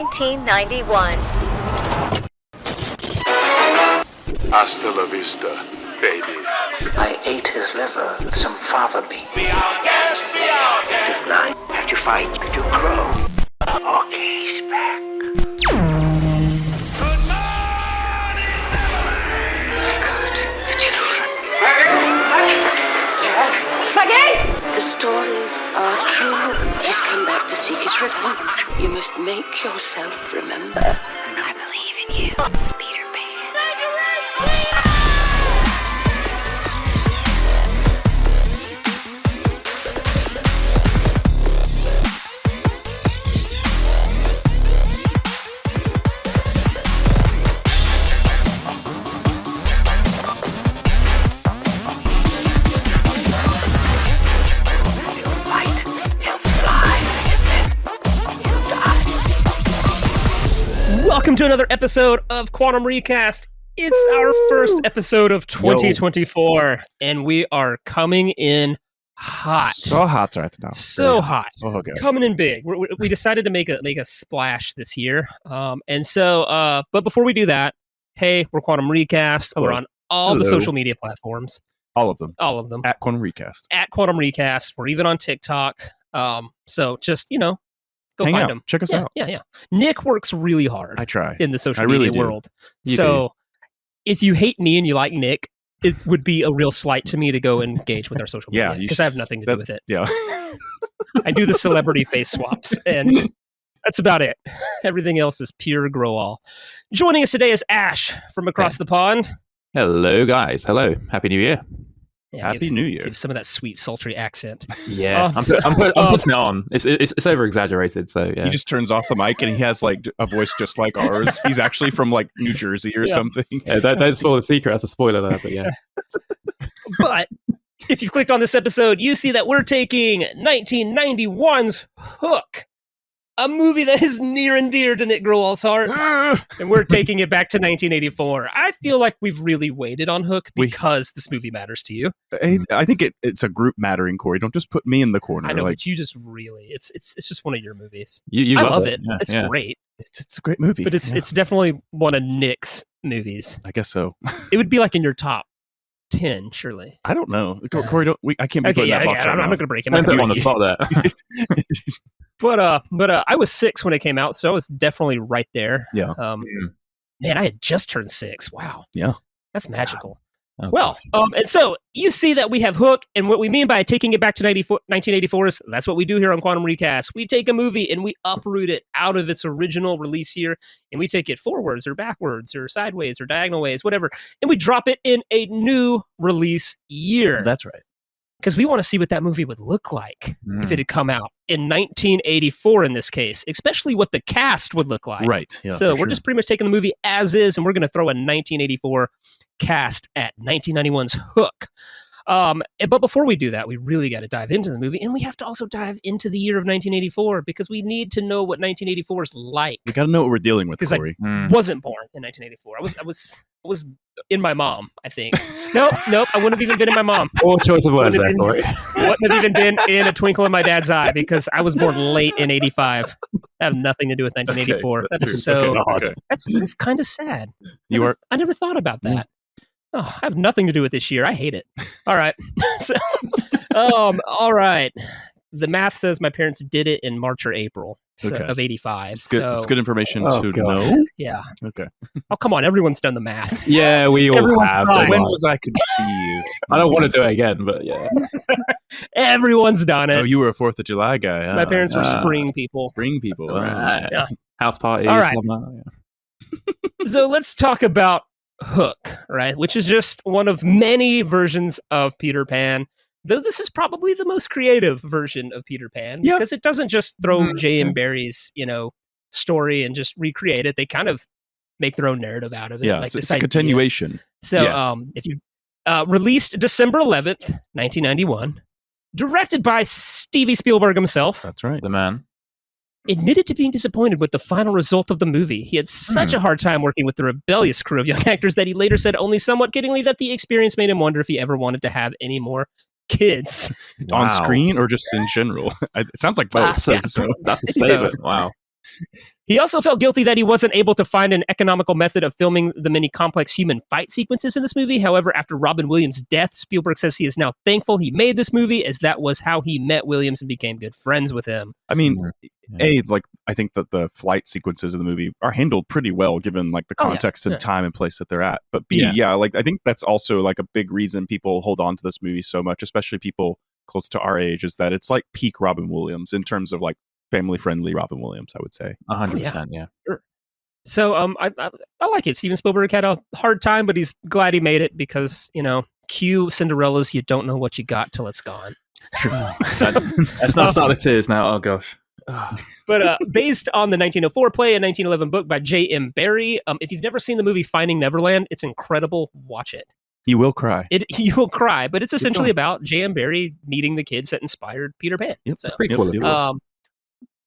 1991. Hasta la vista, baby. I ate his liver with some fava beans. Good night. After you fight, you grow. Okay, he's back. Good morning, My God, the children. The stories are true. He's come back to seek his revenge. You must make yourself remember. I believe in you, Peter Pan. Welcome to another episode of Quantum Recast. It's our first episode of 2024, and we are coming in hot. So hot right now. So hot. So good. Coming in big. We decided to make a splash this year. But before we do that, hey, we're Quantum Recast. Hello. We're on all the social media platforms. All of them. All of them. At Quantum Recast. At Quantum Recast. We're even on TikTok. So just, go Hang find out. them. Check us out. Yeah. Nick works really hard. I try. In the social I really media do. world. You So if you hate me and you like Nick, it would be a real slight to me to go engage with our social media Yeah, because I have nothing to do with it. Yeah. I do the celebrity face swaps, and that's about it. Everything else is pure grow all. Joining us today is Ash from across the pond. Hello, guys. Hello. Happy New Year. Yeah, Happy New Year. Give some of that sweet, sultry accent. Yeah, I'm putting it on. It's over exaggerated, so yeah. He just turns off the mic and he has like a voice just like ours. He's actually from like New Jersey or something. Yeah, don't spoil the secret. That's a spoiler there, but yeah. But if you've clicked on this episode, you see that we're taking 1991's Hook, a movie that is near and dear to Nick Growal's heart, and we're taking it back to 1984. I feel like we've really waited on Hook because this movie matters to you. I think it's a group mattering, Corey. Don't just put me in the corner. I know, like, but you just really, it's just one of your movies. You I love it. Yeah, it's yeah. great, it's a great movie. but it's definitely one of Nick's movies. I guess so. It would be like in your top 10, surely. I don't know. Corey, I can't be putting that box I'm right not now. going to break it. Don't put him on the spot there. But I was 6 when it came out, so I was definitely right there. Yeah. Man, I had just turned 6. Wow. Yeah. That's magical. Okay. Well, and so you see that we have Hook, and what we mean by taking it back to 1984 is that's what we do here on Quantum Recast. We take a movie and we uproot it out of its original release year, and we take it forwards or backwards or sideways or diagonal ways, whatever, and we drop it in a new release year. That's right. Because we want to see what that movie would look like if it had come out in 1984 in this case, especially what the cast would look like. Right. Yeah, so for we're sure. just pretty much taking the movie as is, and we're going to throw a 1984 cast at 1991's Hook. But before we do that, we really got to dive into the movie, and we have to also dive into the year of 1984 because we need to know what 1984 is like. We got to know what we're dealing with, Because Corey. wasn't born in 1984. I was in my mom, I think. Nope, I wouldn't have even been in my mom. Poor choice of words Wouldn't there, have Corey. Wouldn't have even been in a twinkle in my dad's eye because I was born late in 85. I have nothing to do with 1984. Okay, that that's is true. so Okay. it's kind of sad. You I never thought about that. Oh, I have nothing to do with this year. I hate it. All right. So, all right. The math says my parents did it in March or April of 85. It's good. So, It's good information Oh, to God. know. yeah. Okay. Oh, come on. Everyone's done the math. Yeah, we all Everyone's have. tried. When was I conceived? I don't want to do it again, but yeah. Everyone's done it. Oh, you were a 4th of July guy. Huh? My parents were spring people. spring people. huh? Right. Yeah. House parties. All right. blah, blah, So let's talk about Hook, right? Which is just one of many versions of Peter Pan. Though this is probably the most creative version of Peter Pan Yeah. because it doesn't just throw J.M. Barrie's, story and just recreate it. They kind of make their own narrative out of it. Yeah, like it's this a idea. continuation. So, Yeah. if you released December 11th, 1991, directed by Steven Spielberg himself, That's right. The man. admitted to being disappointed with the final result of the movie. He had such a hard time working with the rebellious crew of young actors that he later said only somewhat kiddingly that the experience made him wonder if he ever wanted to have any more kids. On Wow. screen or just in general? It sounds like both. That's a statement. Wow. He also felt guilty that he wasn't able to find an economical method of filming the many complex human fight sequences in this movie. However, after Robin Williams' death, Spielberg says he is now thankful he made this movie, as that was how he met Williams and became good friends with him. I mean, I think that the flight sequences of the movie are handled pretty well given like the context and time and place that they're at. But like I think that's also like a big reason people hold on to this movie so much, especially people close to our age, is that it's like peak Robin Williams in terms of like family-friendly Robin Williams, I would say. 100%, yeah. Sure. So I like it. Steven Spielberg had a hard time, but he's glad he made it because, cue Cinderella's You Don't Know What You Got Till It's Gone. Let's not start the tears now. Oh, gosh. But based on the 1904 play and 1911 book by J.M. Barrie, if you've never seen the movie Finding Neverland, it's incredible. Watch it. You will cry. You will cry, but it's essentially about J.M. Barrie meeting the kids that inspired Peter Pan. Yep. So, Yep.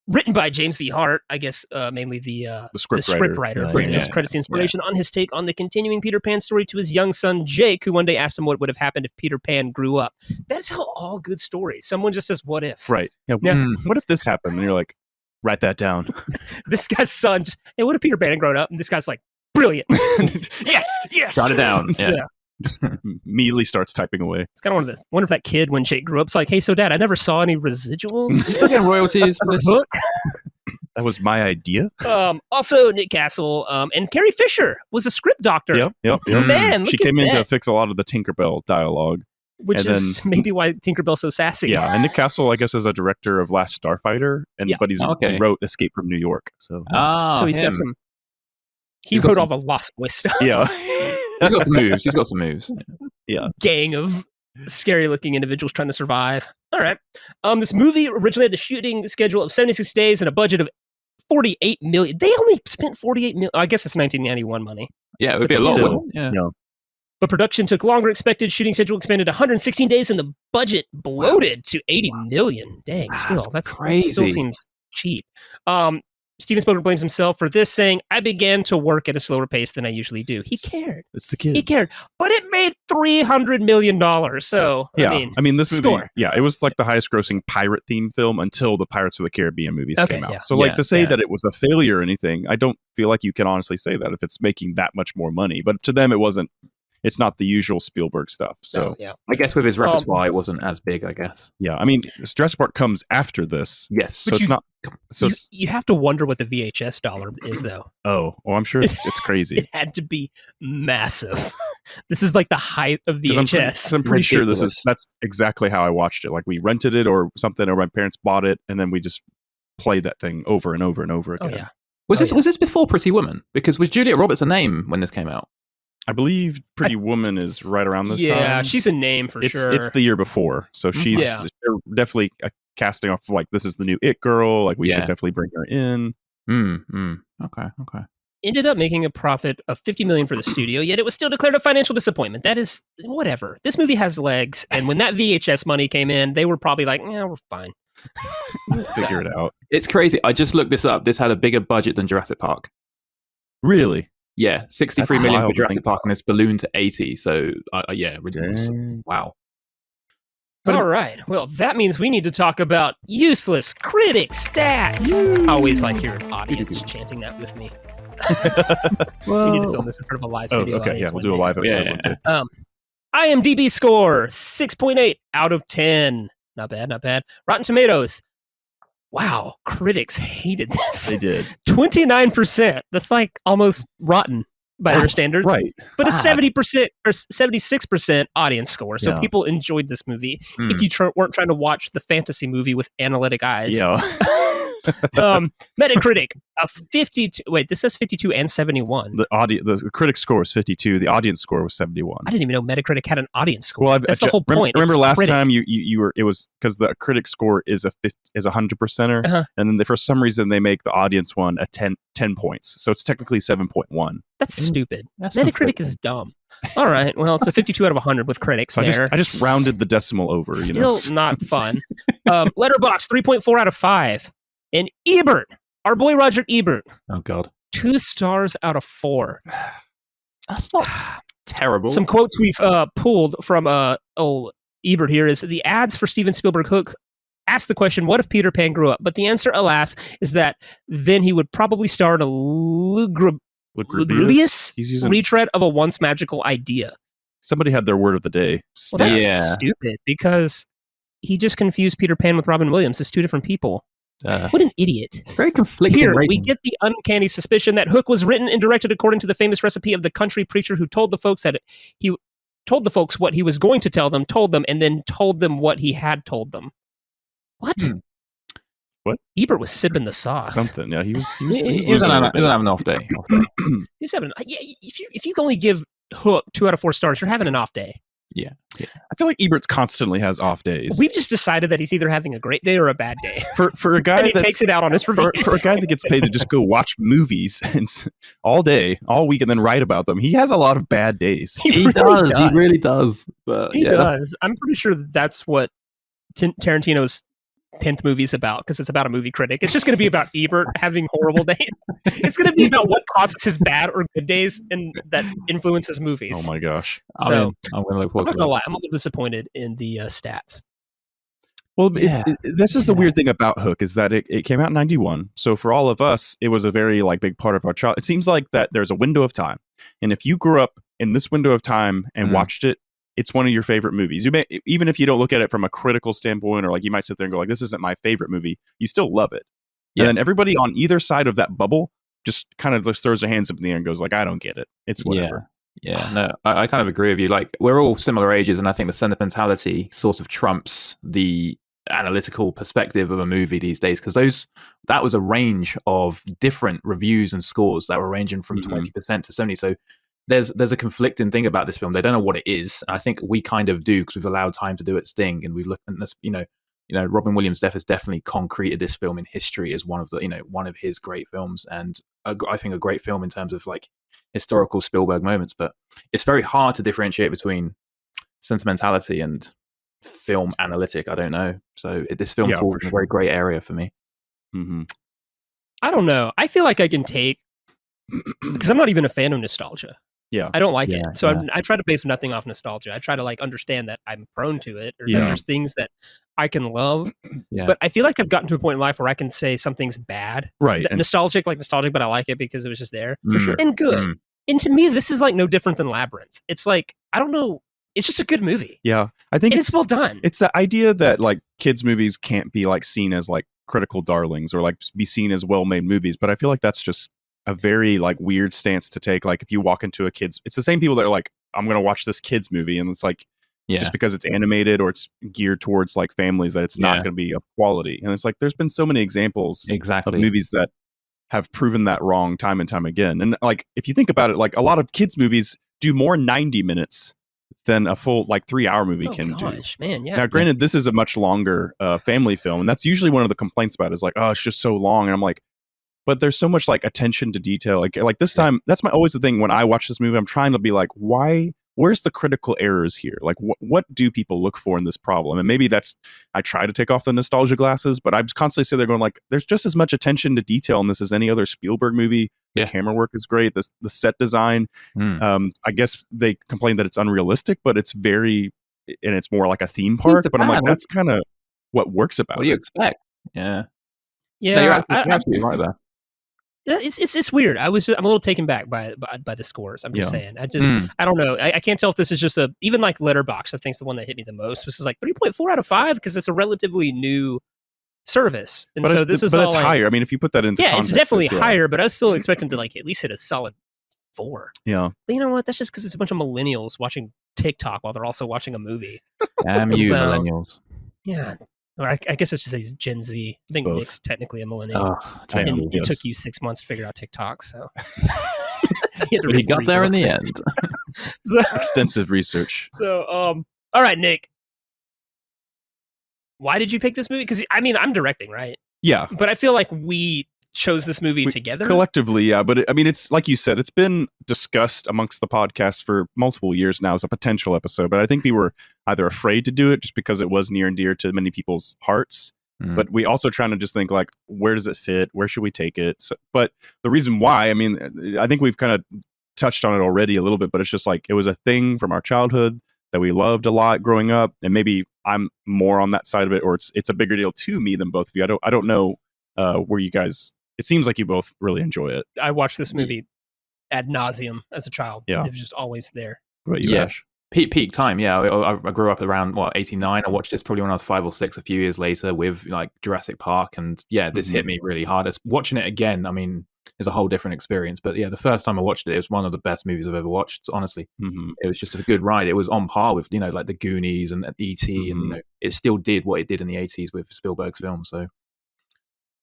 written by James V. Hart, I guess mainly the script writer for this, credits the inspiration on his take on the continuing Peter Pan story to his young son Jake, who one day asked him what would have happened if Peter Pan grew up. That's how all good stories. Someone just says, "What if?" Right? Yeah. What if this happened? And you're like, write that down. This guy's son just, hey, what if Peter Pan had grown up? And this guy's like, brilliant. yes. Jot it down. Yeah. Just immediately starts typing away. It's kind of wonder if that kid when Jake grew up is like, hey, so Dad, I never saw any residuals. You still getting royalties for this book? That was my idea. Also, Nick Castle and Carrie Fisher was a script doctor. Yep. Man, she came in to fix a lot of the Tinkerbell dialogue. Which is maybe why Tinkerbell's so sassy. Yeah, and Nick Castle, I guess, is a director of Last Starfighter, but he wrote Escape from New York. So he's got some... He wrote all the Lost Boys stuff. Yeah. He's got some moves. Yeah. Gang of scary-looking individuals trying to survive. All right. This movie originally had a shooting schedule of 76 days and a budget of $48 million. They only spent $48 million. I guess it's 1991 money. Yeah, it would be a lot. Yeah. But production took longer. Expected shooting schedule expanded 116 days, and the budget bloated to $80 million. Dang, still that's crazy. That still seems cheap. Steven Spielberg blames himself for this, saying, I began to work at a slower pace than I usually do. He cared. It's the kids. He cared. But it made $300 million. So, I mean, this movie, score. it was like the highest grossing pirate themed film until the Pirates of the Caribbean movies came out. Yeah. So, to say that it was a failure or anything, I don't feel like you can honestly say that if it's making that much more money. But to them, it's not the usual Spielberg stuff. So I guess with his repertoire, it wasn't as big, I guess. Yeah. I mean, Jurassic Park comes after this. Yes. So it's not. So you have to wonder what the VHS dollar is, though. Oh, I'm sure it's crazy. It had to be massive. This is like the height of VHS. I'm pretty sure that's exactly how I watched it. Like we rented it or something, or my parents bought it, and then we just played that thing over and over and over again. Oh yeah. Was this before Pretty Woman? Because was Juliet Roberts a name when this came out? I believe Pretty Woman is right around this time. Yeah, she's a name for sure. It's the year before, so they're definitely casting off like this is the new It girl. Like we should definitely bring her in. Okay. Ended up making a profit of $50 million for the studio, yet it was still declared a financial disappointment. That is whatever. This movie has legs, and when that VHS money came in, they were probably like, "Yeah, we're fine." Figure it out. It's crazy. I just looked this up. This had a bigger budget than Jurassic Park. Really? Yeah, 63 million for Jurassic Park, and it's ballooned to 80. So, ridiculous. Dang. Wow. All right. Well, that means we need to talk about useless critic stats. I always like your audience chanting that with me. We need to film this in front of a live studio audience. Yeah, we'll do a live episode. Yeah. IMDb score 6.8 out of 10. Not bad. Rotten Tomatoes. Wow, critics hated this. They did. 29%. That's like almost rotten by their standards. Right. But a 70% or 76% audience score. So people enjoyed this movie. If you weren't trying to watch the fantasy movie with analytic eyes. Yeah. Metacritic, a 52. Wait, this says 52 and 71. The critic score was 52. The audience score was 71. I didn't even know Metacritic had an audience score. Well, that's the whole point. Remember last time you were, it was because the critic score is a 100%er, and then for some reason they make the audience one a 10 points. So it's technically 7.1. That's stupid. Metacritic is dumb. All right. Well, it's a 52 out of 100 with critics. So I just rounded the decimal over. Still not fun. Letterboxd 3.4 out of 5. And Ebert, our boy Roger Ebert. Oh, God. 2 stars out of 4. That's not terrible. Some quotes we've pulled from Ebert here is the ads for Steven Spielberg Hook ask the question, what if Peter Pan grew up? But the answer, alas, is that then he would probably start a lugubrious retread of a once magical idea. Somebody had their word of the day. Well, that's stupid, because he just confused Peter Pan with Robin Williams. It's two different people. What an idiot. Very conflicting. Here, we get the uncanny suspicion that Hook was written and directed according to the famous recipe of the country preacher who told the folks that he told the folks what he was going to tell them, told them, and then told them what he had told them. What? What? Ebert was sipping the sauce. Something. Yeah, he was having an off day. He's having. Yeah, if you can only give Hook 2 out of 4 stars, you're having an off day. Yeah. I feel like Ebert constantly has off days. We've just decided that he's either having a great day or a bad day. For a guy and he takes it out on his reviews. For a guy that gets paid to just go watch movies and all day, all week, and then write about them, he has a lot of bad days. He really does. But, he does. I'm pretty sure that's what Tarantino's 10th movie's about, because it's about a movie critic. It's just going to be about Ebert having horrible days. It's going to be about what causes his bad or good days and that influences movies. Oh my gosh. So I'm going to look forward I'm not to going to lie, I'm a little disappointed in the stats. Well, this is the weird thing about Hook, is that it came out in 91. So for all of us, it was a very big part of our child. It seems like that there's a window of time. And if you grew up in this window of time and watched it, it's one of your favorite movies. You may, even if you don't look at it from a critical standpoint, or you might sit there and go this isn't my favorite movie, you still love it. Yes. And then everybody on either side of that bubble just kind of just throws their hands up in the air and goes I don't get it. It's whatever. Yeah, no, I kind of agree with you. We're all similar ages, and I think the sentimentality sort of trumps the analytical perspective of a movie these days, because that was a range of different reviews and scores that were ranging from 20% to 70%. So there's a conflicting thing about this film. They don't know what it is. I think we kind of do, because we've allowed time to do its thing, and we've looked at this. Robin Williams' death has definitely concreted this film in history as one of his great films, and I think a great film in terms of historical Spielberg moments. But it's very hard to differentiate between sentimentality and film analytic. I don't know. So this film falls in a very grey area for me. Mm-hmm. I don't know. I feel like I can take, because I'm not even a fan of nostalgia. Yeah, I don't like it. So I try to base nothing off nostalgia. I try to understand that I'm prone to it, or that there's things that I can love. Yeah. But I feel like I've gotten to a point in life where I can say something's bad. Right. Nostalgic, but I like it because it was just there. For sure. And good. And to me, this is no different than Labyrinth. It's I don't know. It's just a good movie. Yeah. I think it's well done. It's the idea that kids movies can't be seen as critical darlings, or be seen as well-made movies. But I feel like that's just a very weird stance to take. If you walk into it's the same people that are I'm going to watch this kids movie, and it's just because it's animated or it's geared towards families, that it's not going to be of quality. And it's there's been so many examples of movies that have proven that wrong time and time again. And if you think about it, a lot of kids movies do more 90 minutes than a full 3-hour movie can do. Man, yeah. Now, granted, this is a much longer family film, and that's usually one of the complaints about it, is it's just so long. And I'm but there's so much attention to detail. Like this time, that's always the thing when I watch this movie. I'm trying to be why? Where's the critical errors here? What do people look for in this problem? And maybe I try to take off the nostalgia glasses, but I'm constantly sitting there going there's just as much attention to detail in this as any other Spielberg movie. The camera work is great. The set design. I guess they complain that it's unrealistic, but it's it's more like a theme park. But I'm that's kind of what works about it. What do you expect? Yeah. Yeah. No, you're absolutely right there. It's weird. I'm a little taken back by the scores. I'm just saying. I don't know. I can't tell if this is just even Letterboxd, I think is the one that hit me the most. This is 3.4 out of 5 because it's a relatively new service, and so this is all it's higher. I mean, if you put that into context, it's definitely higher. But I was still expecting to at least hit a solid 4. Yeah. But you know what? That's just because it's a bunch of millennials watching TikTok while they're also watching a movie. Damn you, millennials. Yeah. Or I guess it's just Gen Z. I think Nick's technically a millennial. And it took you 6 months to figure out TikTok, so he got there in the end. Extensive research. So, all right, Nick. Why did you pick this movie? Because I'm directing, right? Yeah, but I feel like we chose this movie together collectively. Yeah, but it's like you said, it's been discussed amongst the podcast for multiple years now as a potential episode. But I think we were either afraid to do it just because it was near and dear to many people's hearts. But we also trying to just think where does it fit? Where should we take it? So, but the reason why, I think we've kind of touched on it already a little bit, but it's just it was a thing from our childhood that we loved a lot growing up, and maybe I'm more on that side of it, or it's a bigger deal to me than both of you. I don't know where you guys. It seems like you both really enjoy it. I watched this movie ad nauseum as a child. Yeah. It was just always there. What about you, Ash? Peak time, yeah. I grew up around 89. I watched this probably when I was 5 or 6 a few years later with like Jurassic Park, and this hit me really hard. Watching it again, I mean, is a whole different experience. But yeah, the first time I watched it was one of the best movies I've ever watched. Honestly, it was just a good ride. It was on par with like the Goonies and E.T. and it still did what it did in the 80s with Spielberg's films. So.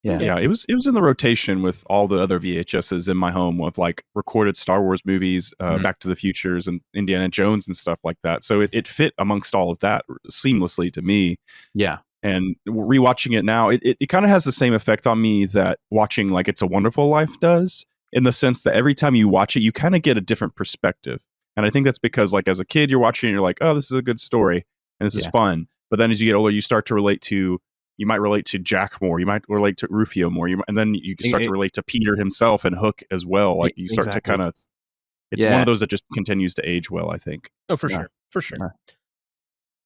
Yeah, it was in the rotation with all the other VHSs in my home of like recorded Star Wars movies, Back to the Futures and Indiana Jones and stuff like that. So it fit amongst all of that seamlessly to me. Yeah. And rewatching it now, it kind of has the same effect on me that watching like It's a Wonderful Life does, in the sense that every time you watch it, you kind of get a different perspective. And I think that's because like as a kid, you're watching and you're like, oh, this is a good story and this is fun. But then as you get older, you start to relate to you might relate to Jack more. You might relate to Rufio more. And then you start to relate to Peter himself and Hook as well. Like you start to kind of, it's one of those that just continues to age well, I think. Oh, for sure. For sure. Yeah.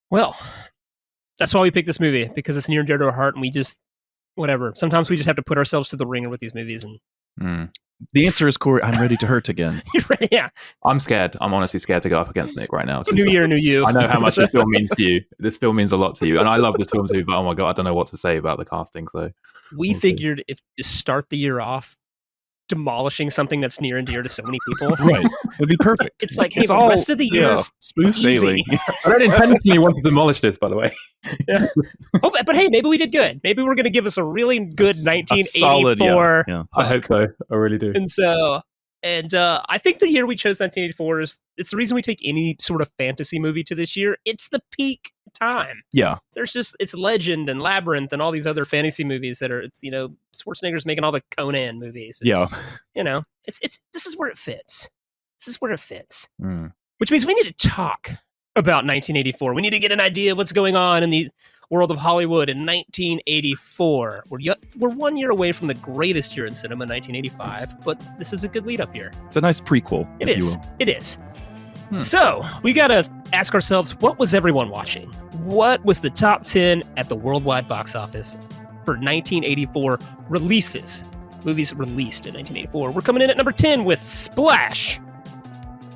Well, that's why we picked this movie, because it's near and dear to our heart, and we just, whatever. Sometimes we just have to put ourselves to the ringer with these movies. And the answer is, Corey, I'm ready to hurt again. Yeah. I'm scared. I'm honestly scared to go up against Nick right now. It's a new year, new you. I know how much this film means to you. This film means a lot to you. And I love this film too, but oh my God, I don't know what to say about the casting. So we figured if to start the year off demolishing something that's near and dear to so many people. Right. It'd be perfect. It's like, hey, it's the rest of the year smooth sailing. I don't intentionally want to demolish this, by the way. Yeah. Oh, but hey, maybe we did good. Maybe we're going to give us a really good 1984. Yeah. I hope so. I really do. And so, I think the year we chose 1984 it's the reason we take any sort of fantasy movie to this year. It's the peak time. Yeah. It's Legend and Labyrinth and all these other fantasy movies that are, Schwarzenegger's making all the Conan movies. This is where it fits. This is where it fits. Which means we need to talk about 1984. We need to get an idea of what's going on in the world of Hollywood in 1984. We're 1 year away from the greatest year in cinema, 1985, but this is a good lead up here. It's a nice prequel, It if is. you will. It is. So, we got to ask ourselves, what was everyone watching? What was the top 10 at the worldwide box office for 1984 releases? Movies released in 1984. We're coming in at number 10 with Splash.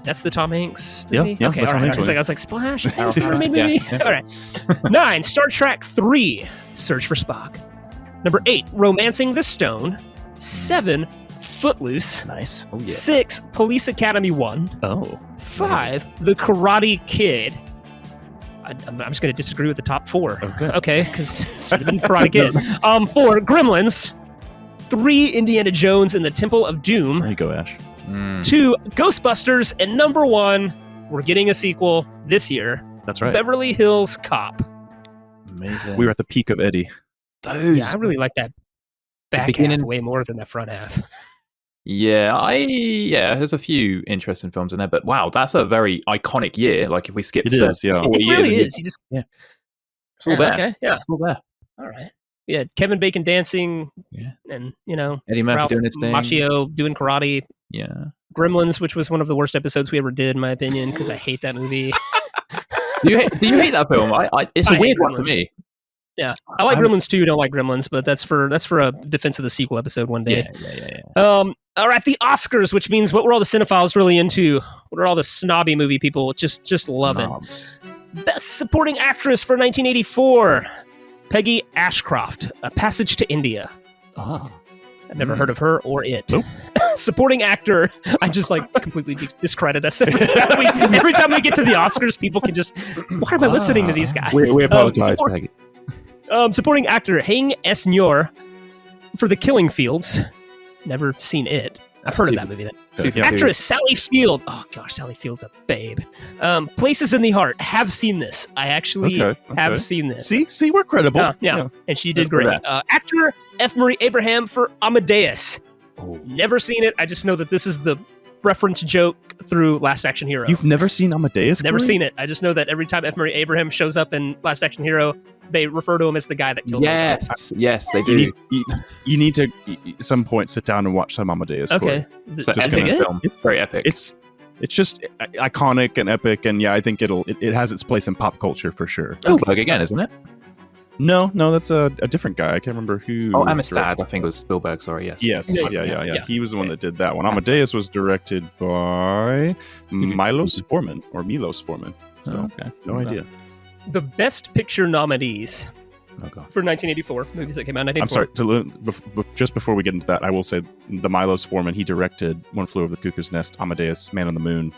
That's the Tom Hanks movie? Yeah, okay, all right. I was like, Splash? Is this a movie? Yeah. All right. 9, Star Trek 3, Search for Spock. Number 8, Romancing the Stone. 7, Footloose. Nice. Oh, yeah. 6, Police Academy 1. Oh. 5, The Karate Kid. I'm just going to disagree with the top 4. Okay, because it should have been Karate Kid. 4, Gremlins. 3, Indiana Jones and the Temple of Doom. There you go, Ash. 2, Ghostbusters. And number 1, we're getting a sequel this year. That's right. Beverly Hills Cop. Amazing. We were at the peak of Eddie. Yeah, I really like that back half way more than that front half. Yeah, there's a few interesting films in there, but wow, that's a very iconic year. Like if we skip it is, yeah. It really is. You just it's all there. Okay, yeah. It's all there. All right. Yeah, Kevin Bacon dancing, and Eddie Murphy Ralph doing his thing. Macchio doing karate. Yeah. Gremlins, which was one of the worst episodes we ever did, in my opinion, because I hate that movie. Do you hate that film? It's a weird one for me. Yeah, I like Gremlins too. Don't like Gremlins, but that's for a defense of the sequel episode one day. Yeah. All right, the Oscars, which means what were all the cinephiles really into? What are all the snobby movie people just loving? Knobs. Best Supporting Actress for 1984, Peggy Ashcroft, A Passage to India. Oh. I've never heard of her or it. Nope. Supporting actor, I just completely discredit us every time we get to the Oscars. People can just, why am I listening to these guys? We apologize, Peggy. Supporting actor Heng S-Nyor for The Killing Fields. Never seen it. I've heard of that movie. Actress Sally Field. Oh gosh, Sally Field's a babe. Places in the Heart. Have seen this. I actually have seen this. See, we're credible. Yeah. And she did great. Actor F. Murray Abraham for Amadeus. Oh. Never seen it. I just know that this is the reference joke through Last Action Hero. You've never seen Amadeus? Never seen it. I just know that every time F. Murray Abraham shows up in Last Action Hero, they refer to him as the guy that killed him. Yes, they do. You need to, at some point, sit down and watch some Amadeus. Okay. It's a good film. It's very epic. it's just iconic and epic, and yeah, I think it has its place in pop culture for sure. Spielberg again, isn't it? No, that's a different guy. I can't remember who. Oh, Amistad, I think it was Spielberg. Sorry, yes. Yes, yeah. He was the one that did that one. Amadeus was directed by Milos Forman. So, no idea. The Best Picture nominees Oh, God. for 1984 movies that came out in 1984. I'm sorry. Just before we get into that, I will say the Milos Forman. He directed One Flew Over the Cuckoo's Nest, Amadeus, Man on the Moon,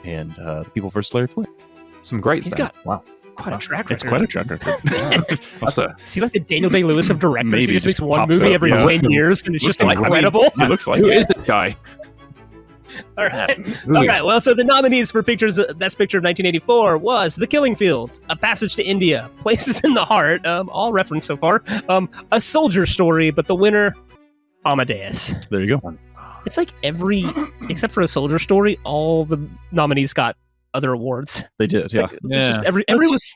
and The People Vs. Larry Flint. Some great He's stuff. got quite a track record. It's quite a track record. Is he like the Daniel Day-Lewis of directors? Maybe he just makes just one pops movie up, every yeah. 10 years, and it's just Looks like- incredible. It looks like Who it. is this guy? All right. All right. Well, so the nominees for Best Picture of 1984 was The Killing Fields, A Passage to India, Places in the Heart, all referenced so far, A Soldier Story, but the winner, Amadeus. There you go. It's like except for A Soldier Story, all the nominees got other awards. They did, yeah. It's just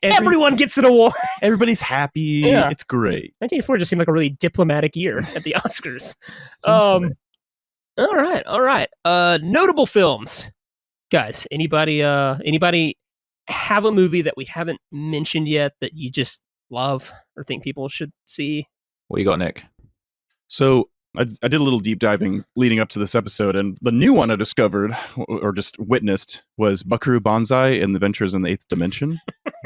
everyone gets an award. Everybody's happy. Yeah. It's great. 1984 just seemed like a really diplomatic year at the Oscars. All right. Notable films, guys. Anybody have a movie that we haven't mentioned yet that you just love or think people should see? What you got, Nick? So I did a little deep diving leading up to this episode, and the new one I discovered or just witnessed was Buckaroo Banzai and the Adventures in the Eighth Dimension,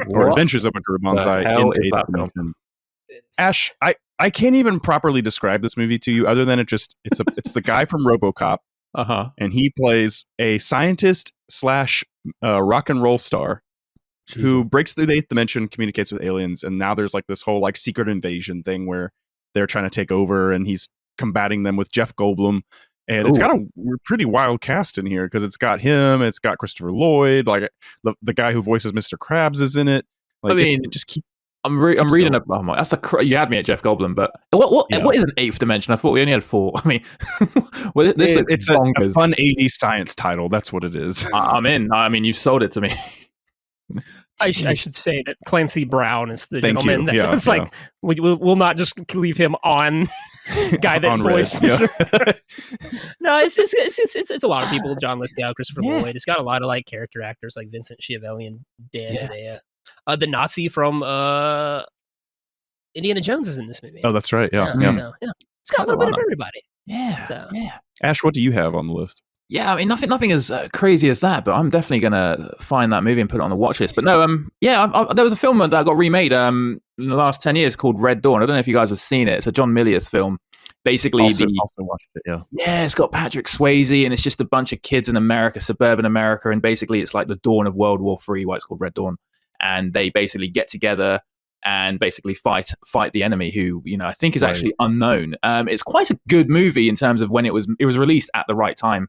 or Adventures of Buckaroo Banzai in the Eighth Dimension. Ash, I can't even properly describe this movie to you other than it's the guy from RoboCop, and he plays a scientist / rock and roll star who breaks through the Eighth Dimension, communicates with aliens, and now there's like this whole like secret invasion thing where they're trying to take over, and he's combating them with Jeff Goldblum. And it's got a pretty wild cast in here because it's got him, it's got Christopher Lloyd, like the guy who voices Mr. Krabs is in it. Like, I mean, it just keeps. I'm reading. You had me at Jeff Goldblum, but what is an eighth dimension? I thought we only had 4. I mean, it's a fun 80s science title. That's what it is. I'm in. I mean, you've sold it to me. I should say that Clancy Brown is the Thank gentleman. you. It's like we'll not just leave him on guy that On voiced. Red, No, it's a lot of people. John Lithgow, Christopher Lloyd. It's got a lot of like character actors like Vincent Schiavelli and Dan Hedaya. The Nazi from Indiana Jones is in this movie. Oh, that's right. Yeah. So, it's got a little bit of everybody. Yeah. Ash, what do you have on the list? Yeah, I mean, nothing as crazy as that, but I'm definitely gonna find that movie and put it on the watch list. But no, there was a film that got remade in the last 10 years called Red Dawn. I don't know if you guys have seen it. It's a John Milius film. Basically, also watched it. Yeah, it's got Patrick Swayze, and it's just a bunch of kids in America, suburban America, and basically it's like the dawn of World War III. Why it's called Red Dawn, and they basically get together and basically fight the enemy, who I think is actually unknown. It's quite a good movie in terms of when it was released at the right time.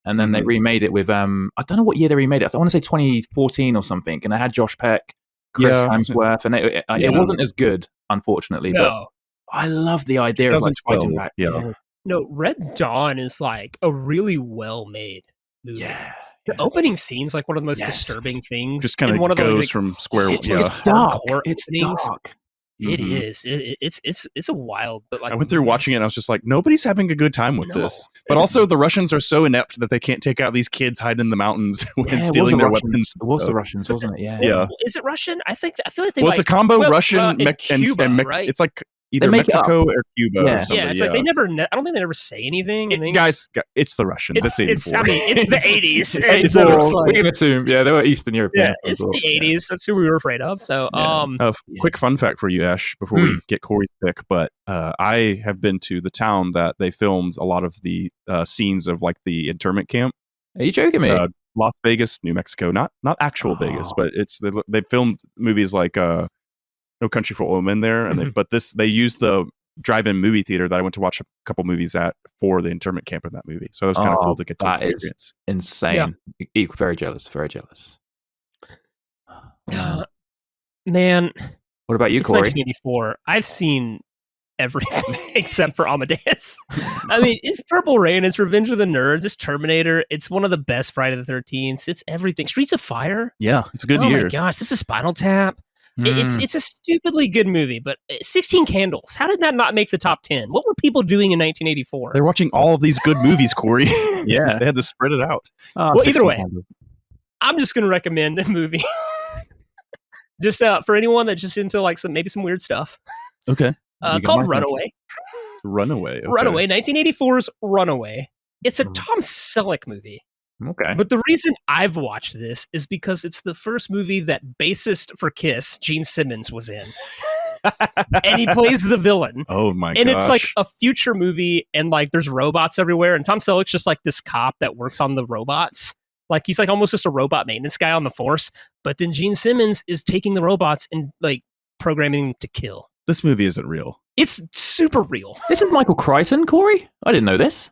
And then they remade it with I don't know what year they remade it. I want to say 2014 or something. And it had Josh Peck, Chris Hemsworth, and it wasn't as good, unfortunately. No. But I love the idea of like fighting back. No, Red Dawn is like a really well made movie. Yeah. The opening scene's like one of the most disturbing things. Just kind of goes from square one. It's dark. It's dark. It Mm-hmm. is. It's a wild, but like I went through watching it and I was just like, nobody's having a good time with this. But also the Russians are so inept that they can't take out these kids hiding in the mountains and stealing their weapons. It was the Russians, wasn't it? Yeah. Is it Russian? I feel like they it's a combo Russian and Cuba, and it's like either make it Mexico or Cuba or something. Yeah, it's like they never I don't think they ever say anything. Guys, it's the Russians. It's I mean, it's the 80s. We can assume, they were Eastern European. Yeah, it's the 80s. That's who we were afraid of. So, quick fun fact for you, Ash, before we get Corey's pick, but I have been to the town that they filmed a lot of the scenes of like the internment camp. Are you joking me? Las Vegas, New Mexico, not actual Vegas, but they filmed movies like No Country for Old Men there, and they used the drive-in movie theater that I went to watch a couple movies at for the internment camp in that movie. So it was kind of cool to get to experience. Is insane. Yeah. Very jealous. Very jealous. Man, what about you, it's Corey? 1984. I've seen everything except for Amadeus. I mean, it's Purple Rain, it's Revenge of the Nerds, it's Terminator, it's one of the best Friday the 13th, it's everything. Streets of Fire. Yeah, it's a good year. Oh my gosh, this is Spinal Tap. It's a stupidly good movie, but 16 Candles. How did that not make the top 10? What were people doing in 1984? They're watching all of these good movies, Corey. Yeah. They had to spread it out. Oh, Well, either 16 way. Candles. I'm just going to recommend a movie. Just for anyone that's just into like some weird stuff. Okay. Called Runaway. Runaway. Okay. Runaway, 1984's Runaway. It's a Tom Selleck movie. Okay. But the reason I've watched this is because it's the first movie that bassist for Kiss, Gene Simmons, was in. And he plays the villain. Oh my god. And it's like a future movie, and like there's robots everywhere, and Tom Selleck's just like this cop that works on the robots. Like he's like almost just a robot maintenance guy on the force. But then Gene Simmons is taking the robots and like programming them to kill. This movie isn't real. It's super real. This is Michael Crichton, Corey? I didn't know this.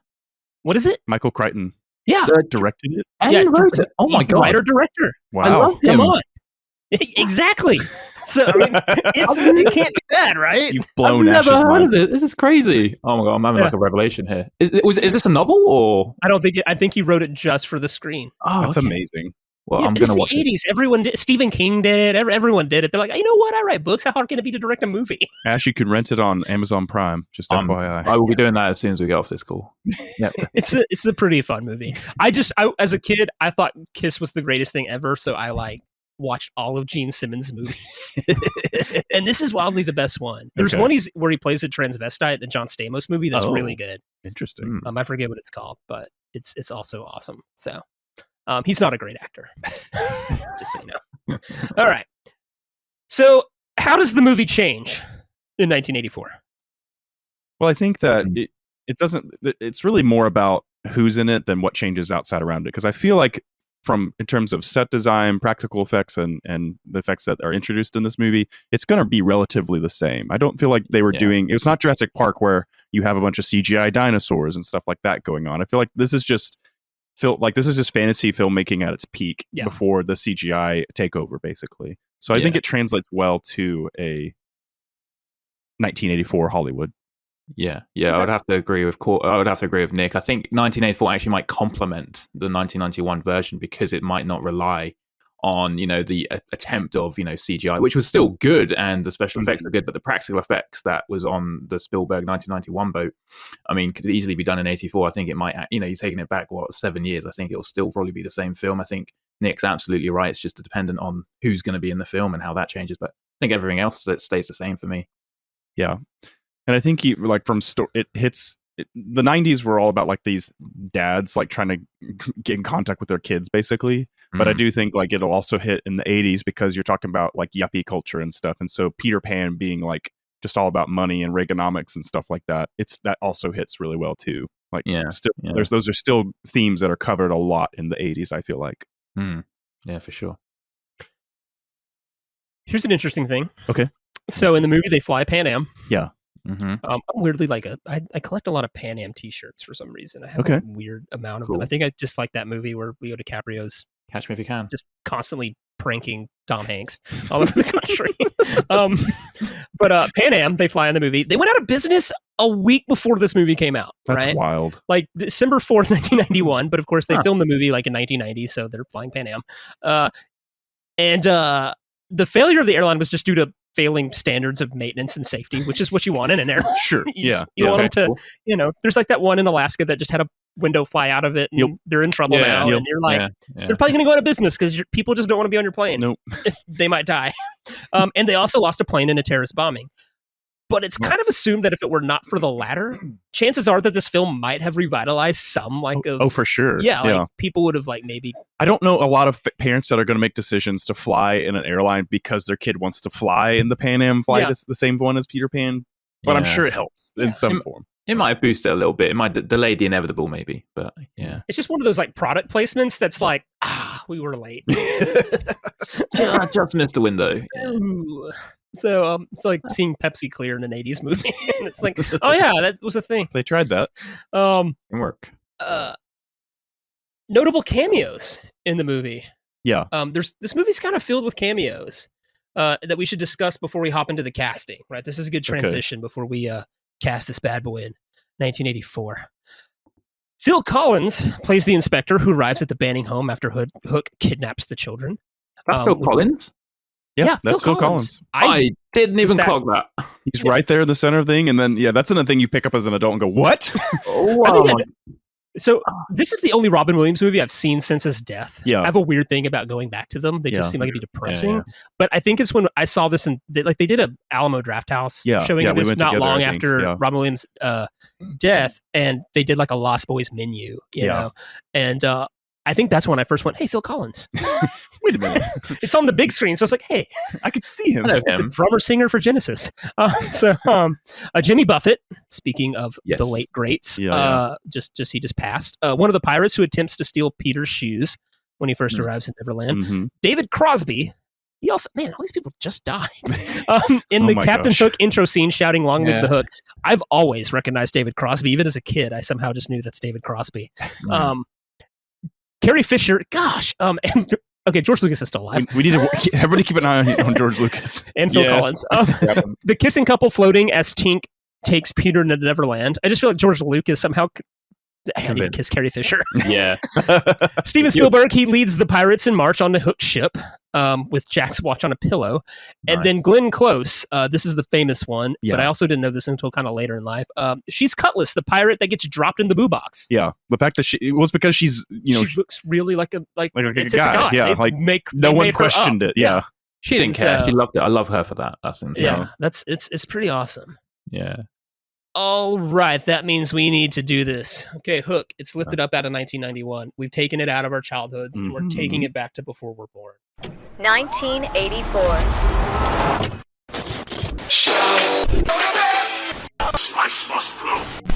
What is it? Michael Crichton Yeah. directed it. And Yeah, he wrote it. Oh my He's the god. writer-director. Wow. I love him. Come on. Exactly. So I mean, it can't be bad, right? You've I've blown never Ash's heard mind. of it. This is crazy. Oh my god, I'm having like a revelation here. Is this a novel or? I don't think. I think he wrote it just for the screen. Oh, That's okay. amazing. Well, Yeah, I'm it's gonna the watch it. 80s. Everyone did. Stephen King did it. Everyone did it. They're like, you know what? I write books. How hard can it be to direct a movie? Ash, you can rent it on Amazon Prime. Just FYI. I will be doing that as soon as we get off this call. Yeah. It's a pretty fun movie. I as a kid, I thought Kiss was the greatest thing ever. So I like watched all of Gene Simmons' movies, and this is wildly the best one. There's Okay. one where he plays a transvesite, a John Stamos movie that's Oh. really good. Interesting. I forget what it's called, but it's also awesome. So he's not a great actor, just so you know. All right. So how does the movie change in 1984? Well, I think that it doesn't. It's really more about who's in it than what changes outside around it. Because I feel like, in terms of set design, practical effects, and the effects that are introduced in this movie, it's going to be relatively the same. I don't feel like they were doing. It's not Jurassic Park where you have a bunch of CGI dinosaurs and stuff like that going on. I feel like this is just fantasy filmmaking at its peak before the CGI takeover, basically. So I think it translates well to a 1984 Hollywood. Yeah, I would have to agree with Nick. I think 1984 actually might complement the 1991 version because it might not rely on the attempt of CGI, which was still good, and the special effects were good, but the practical effects that was on the Spielberg 1991 boat, I mean, could easily be done in 84. I think it might, you're taking it back 7 years. I think it'll still probably be the same film. I think Nick's absolutely right. It's just dependent on who's going to be in the film and how that changes. But I think everything else stays the same for me. Yeah. And I think the 90s were all about like these dads like trying to get in contact with their kids, basically. But I do think like it'll also hit in the 80s because you're talking about like yuppie culture and stuff. And so Peter Pan being like just all about money and Reaganomics and stuff like that, that also hits really well too. Like those are still themes that are covered a lot in the 80s, I feel like. Yeah, for sure. Here's an interesting thing. Okay. So in the movie, they fly Pan Am. Yeah. I'm weirdly I collect a lot of Pan Am t-shirts for some reason. I have a weird amount of them. I think I just like that movie where Leo DiCaprio's Catch Me If You Can, just constantly pranking Tom Hanks all over the country. But Pan Am, they fly in the movie. They went out of business a week before this movie came out. That's right? wild. Like December 4th, 1991. But of course, they filmed the movie like in 1990, so they're flying Pan Am. And the failure of the airline was just due to failing standards of maintenance and safety, which is what you want in an airline. Sure. You want them to, there's like that one in Alaska that just had a window fly out of it and they're in trouble now. And you're like, they're probably going to go out of business because people just don't want to be on your plane. Nope. If they might die. And they also lost a plane in a terrorist bombing. But it's kind of assumed that if it were not for the latter, chances are that this film might have revitalized some for sure. Yeah, like people would have like maybe. I don't know a lot of parents that are going to make decisions to fly in an airline because their kid wants to fly in the Pan Am flight, the same one as Peter Pan. But I'm sure it helps in some form. It might boost it a little bit. It might delay the inevitable, maybe. But yeah, it's just one of those like product placements that's like, we were late. just missed the window. Ooh. So it's like seeing Pepsi Clear in an 80s movie. And it's like, oh yeah, that was a thing. They tried that. Didn't work. Notable cameos in the movie. Yeah. This movie's kind of filled with cameos that we should discuss before we hop into the casting, right? This is a good transition before we cast this bad boy in 1984. Phil Collins plays the inspector who arrives at the Banning home after Hook kidnaps the children. That's Phil Collins? Yeah, that's Phil Collins. I didn't even that- clock that. He's right there in the center of the thing, and then that's another thing you pick up as an adult and go, "What?" Oh, So this is the only Robin Williams movie I've seen since his death. Yeah. I have a weird thing about going back to them. They just seem like it'd be depressing. But I think it's when I saw this and they did a Alamo Drafthouse showing of we this went not together, long I think. after Robin Williams' death, and they did like a Lost Boys menu, you know, and I think that's when I first went, "Hey, Phil Collins." Wait a minute. It's on the big screen, so I was like, "Hey, I could see him." it's the drummer singer for Genesis." Jimmy Buffett, speaking of the late greats, he just passed. One of the pirates who attempts to steal Peter's shoes when he first arrives in Neverland. Mm-hmm. David Crosby. He also, all these people just died. In the Captain Hook intro scene shouting "Long live the Hook." I've always recognized David Crosby. Even as a kid, I somehow just knew that's David Crosby. Carrie Fisher, gosh. Okay, George Lucas is still alive. We need to everybody keep an eye on George Lucas. And Phil Collins. The kissing couple floating as Tink takes Peter to Neverland. I just feel like George Lucas somehow I need to kiss Carrie Fisher. Yeah. Steven Spielberg, he leads the pirates in march on the Hook ship with Jack's watch on a pillow. And then Glenn Close, this is the famous one, but I also didn't know this until kind of later in life. She's Cutlass, the pirate that gets dropped in the boo box. Yeah. The fact that it was because she's, she looks really like a guy. Yeah, no one questioned it. Yeah. She didn't care. She loved it. I love her for that. That's insane. Yeah, it's pretty awesome. Yeah. All right, that means we need to do this. Okay, Hook, it's lifted up out of 1991. We've taken it out of our childhoods, and we're taking it back to before we're born. 1984.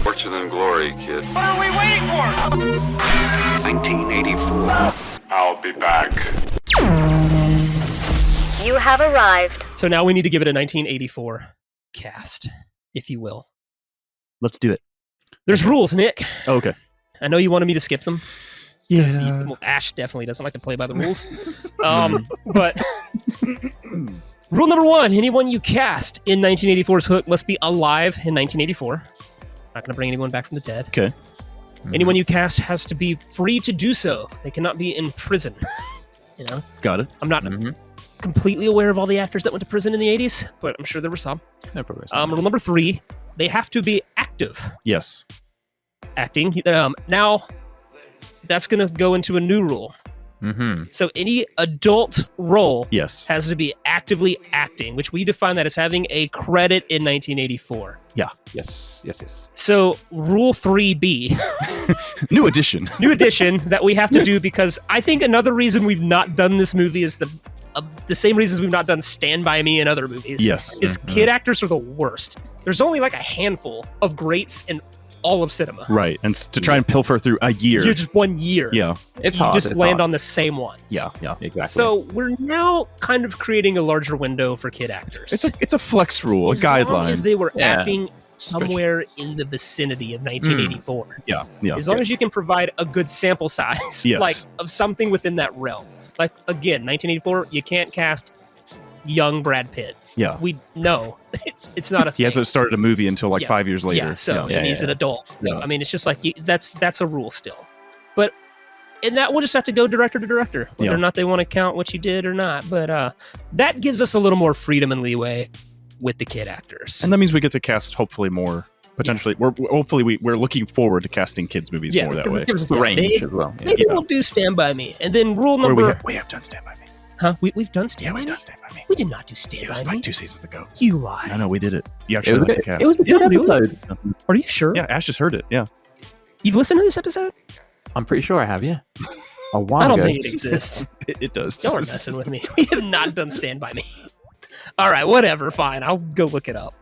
Fortune and glory, kid. What are we waiting for? 1984. I'll be back. You have arrived. So now we need to give it a 1984 cast, if you will. Let's do it. There's rules, Nick. Oh, okay. I know you wanted me to skip them. Yeah. Ash definitely doesn't like to play by the rules. But rule number 1, anyone you cast in 1984's Hook must be alive in 1984. Not going to bring anyone back from the dead. Okay. Anyone you cast has to be free to do so. They cannot be in prison. You know? Got it. I'm not completely aware of all the actors that went to prison in the 80s, but I'm sure there were some. Rule number 3, they have to be active. Yes. Acting. Now, that's going to go into a new rule. So any adult role has to be actively acting, which we define that as having a credit in 1984. Yeah. Yes. So rule 3B. New addition that we have to do, because I think another reason we've not done this movie is the same reasons we've not done Stand By Me in other movies. Yes. Is kid actors are the worst. There's only like a handful of greats in all of cinema. Right. And to try and pilfer through a year. You're just 1 year. Yeah. It's hard. You just land on the same ones. Yeah. Exactly. So we're now kind of creating a larger window for kid actors. It's a flex rule, a guideline. As long as they were acting somewhere in the vicinity of 1984. Yeah. As long as you can provide a good sample size, like of something within that realm. Like, again, 1984, you can't cast young Brad Pitt. Yeah. We know it's not a thing. He hasn't started a movie until 5 years later. Yeah, so and he's an adult. Yeah. I mean, it's just like that's a rule still. But and that we'll just have to go director to director, whether or not they want to count what you did or not. But that gives us a little more freedom and leeway with the kid actors. And that means we get to cast hopefully more. Potentially, we're looking forward to casting kids movies more that way. It gives us the range as well. Maybe we'll do Stand By Me, and then rule number. We have done Stand By Me. Huh? We've done Stand By Me? We've done Stand By Me. We did not do Stand By Me. It was like 2 seasons ago. You lie. I know, we did it. You actually had the cast. It was a good episode. Are you sure? Yeah, Ash just heard it. Yeah. You've listened to this episode? I'm pretty sure I have, yeah. A while I don't ago. think it exists. It does. Y'all are messing with me. We have not done Stand By Me. All right, whatever, fine. I'll go look it up.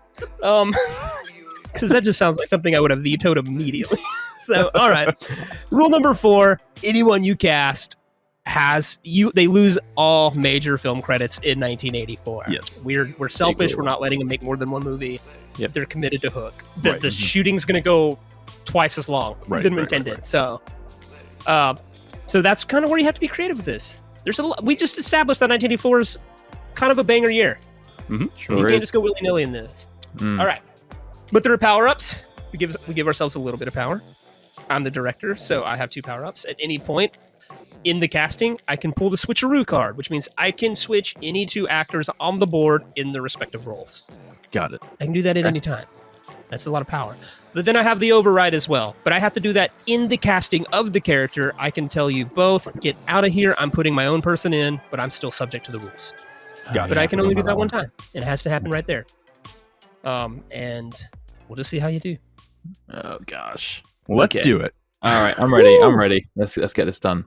Because that just sounds like something I would have vetoed immediately. So, all right. Rule number 4, anyone you cast they lose all major film credits in 1984. Yes. We're selfish. We're not letting them make more than one movie. Yep. They're committed to Hook. The shooting's going to go twice as long than intended. So that's kind of where you have to be creative with this. There's we just established that 1984 is kind of a banger year. Mm-hmm. So you can't just go willy-nilly in this. All right. But there are power-ups. We give ourselves a little bit of power. I'm the director, so I have 2 power-ups. At any point, in the casting, I can pull the switcheroo card, which means I can switch any two actors on the board in their respective roles. Got it. I can do that at any time. That's a lot of power. But then I have the override as well. But I have to do that in the casting of the character. I can tell you both, get out of here. I'm putting my own person in, but I'm still subject to the rules. But I can only do that one time. It has to happen right there. And we'll just see how you do. Oh gosh. Let's do it. All right, I'm ready. I'm ready. Let's get this done.